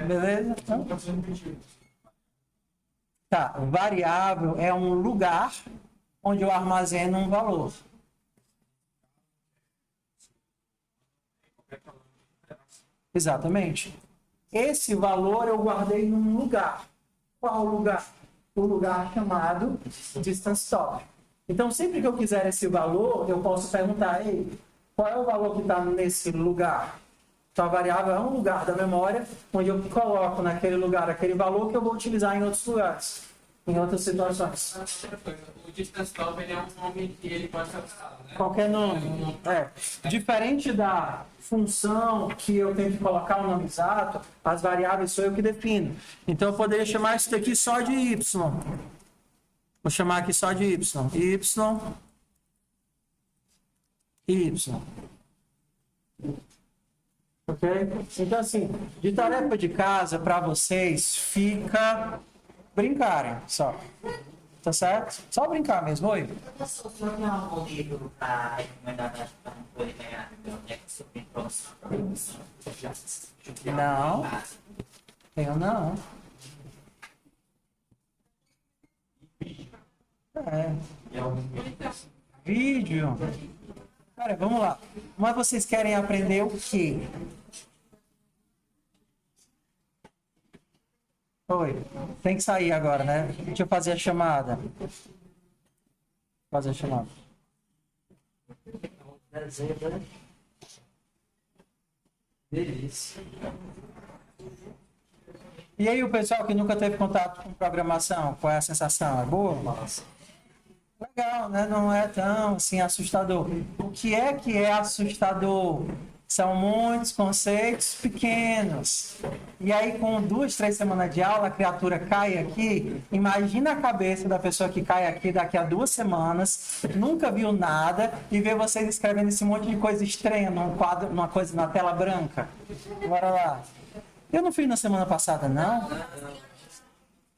Beleza? Então, tá. Variável é um lugar onde eu armazeno um valor. Exatamente. Esse valor eu guardei num lugar. Qual lugar? O lugar chamado distance top. Então, sempre que eu quiser esse valor, eu posso perguntar, ei, qual é o valor que está nesse lugar? Então, a variável é um lugar da memória onde eu coloco naquele lugar aquele valor que eu vou utilizar em outros lugares, em outras situações. O distance top ele é um nome que ele pode ser usado, né? Qualquer nome. É. Diferente da função que eu tenho que colocar o nome exato, as variáveis sou eu que defino. Então eu poderia chamar isso daqui só de y. Vou chamar aqui só de y. Y. Ok? Então assim, de tarefa de casa para vocês fica brincarem só. Tá certo? Só brincar mesmo, oi? Professor, o senhor tem algum livro para recomendar para não poder ganhar biblioteca sobre programação? Não. Eu não. É. Vídeo. Cara, vamos lá. Mas vocês querem aprender o quê? Oi. Tem que sair agora, né? Deixa eu fazer a chamada. Fazer a chamada. Delícia. E aí, o pessoal que nunca teve contato com programação, qual é a sensação? É boa? Massa. Legal, né? Não é tão assim assustador. O que é assustador? São muitos conceitos pequenos. E aí, com 2, 3 semanas de aula, a criatura cai aqui. Imagina a cabeça da pessoa que cai aqui daqui a 2 semanas, nunca viu nada, e vê vocês escrevendo esse monte de coisa estranha num quadro, numa coisa na tela branca. Bora lá. Eu não fiz na semana passada, não?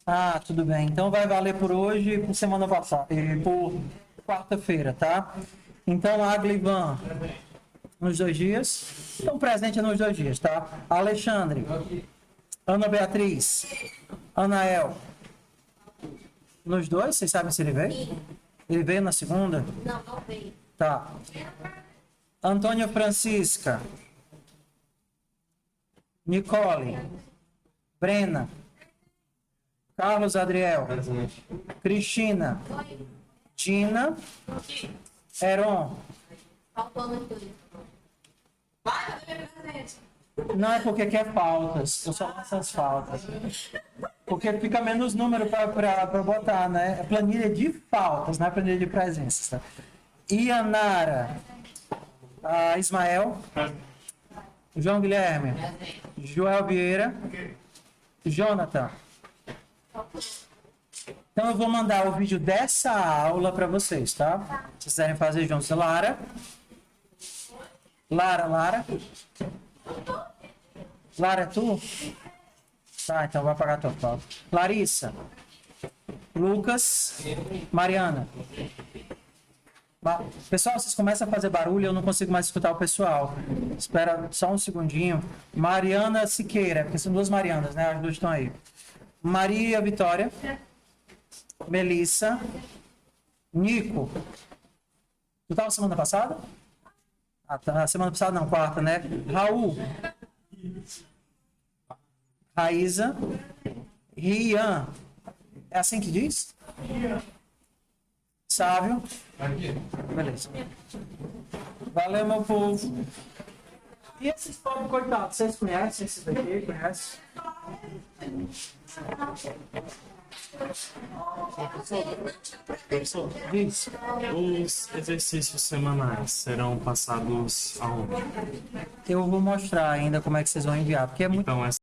Ah, tudo bem. Então vai valer por hoje e por semana passada. E por quarta-feira, tá? Então, Aglivan, nos 2 dias. Então, presente nos 2 dias, tá? Alexandre. Ana Beatriz. Anael. Nos 2, vocês sabem se ele veio? Ele veio na segunda? Não, não veio. Tá. Antônia Francisca. Nicole. Brena. Carlos Adriel. Cristina. Dina. Heron. Faltou no tudo. Vai, cadê meu presente? Não é porque quer faltas. Eu só faço as faltas. Porque fica menos número para botar, né? É planilha de faltas, não é planilha de presenças. Tá? Ianara. Ismael. João Guilherme. Joel Vieira. Jonathan. Então eu vou mandar o vídeo dessa aula para vocês, tá? Se quiserem fazer juntos. Lara. Lara, é tu? Tá, então vai apagar a tua foto. Larissa. Lucas. Mariana. Pessoal, vocês começam a fazer barulho, eu não consigo mais escutar o pessoal. Espera só um segundinho. Mariana Siqueira, porque são duas Marianas, né? As duas estão aí. Maria Vitória. Melissa. Nico. Tu estava semana passada? Ah, tá. Semana passada não, quarta, né? Raul. Raíza. Rian. É assim que diz? Sávio. Beleza. Valeu, meu povo. E esses pobres coitados, vocês conhecem esses daqui? Conhecem? Professor, Diz. os exercícios semanais serão passados aonde? Eu vou mostrar ainda como é que vocês vão enviar, porque é muito Então,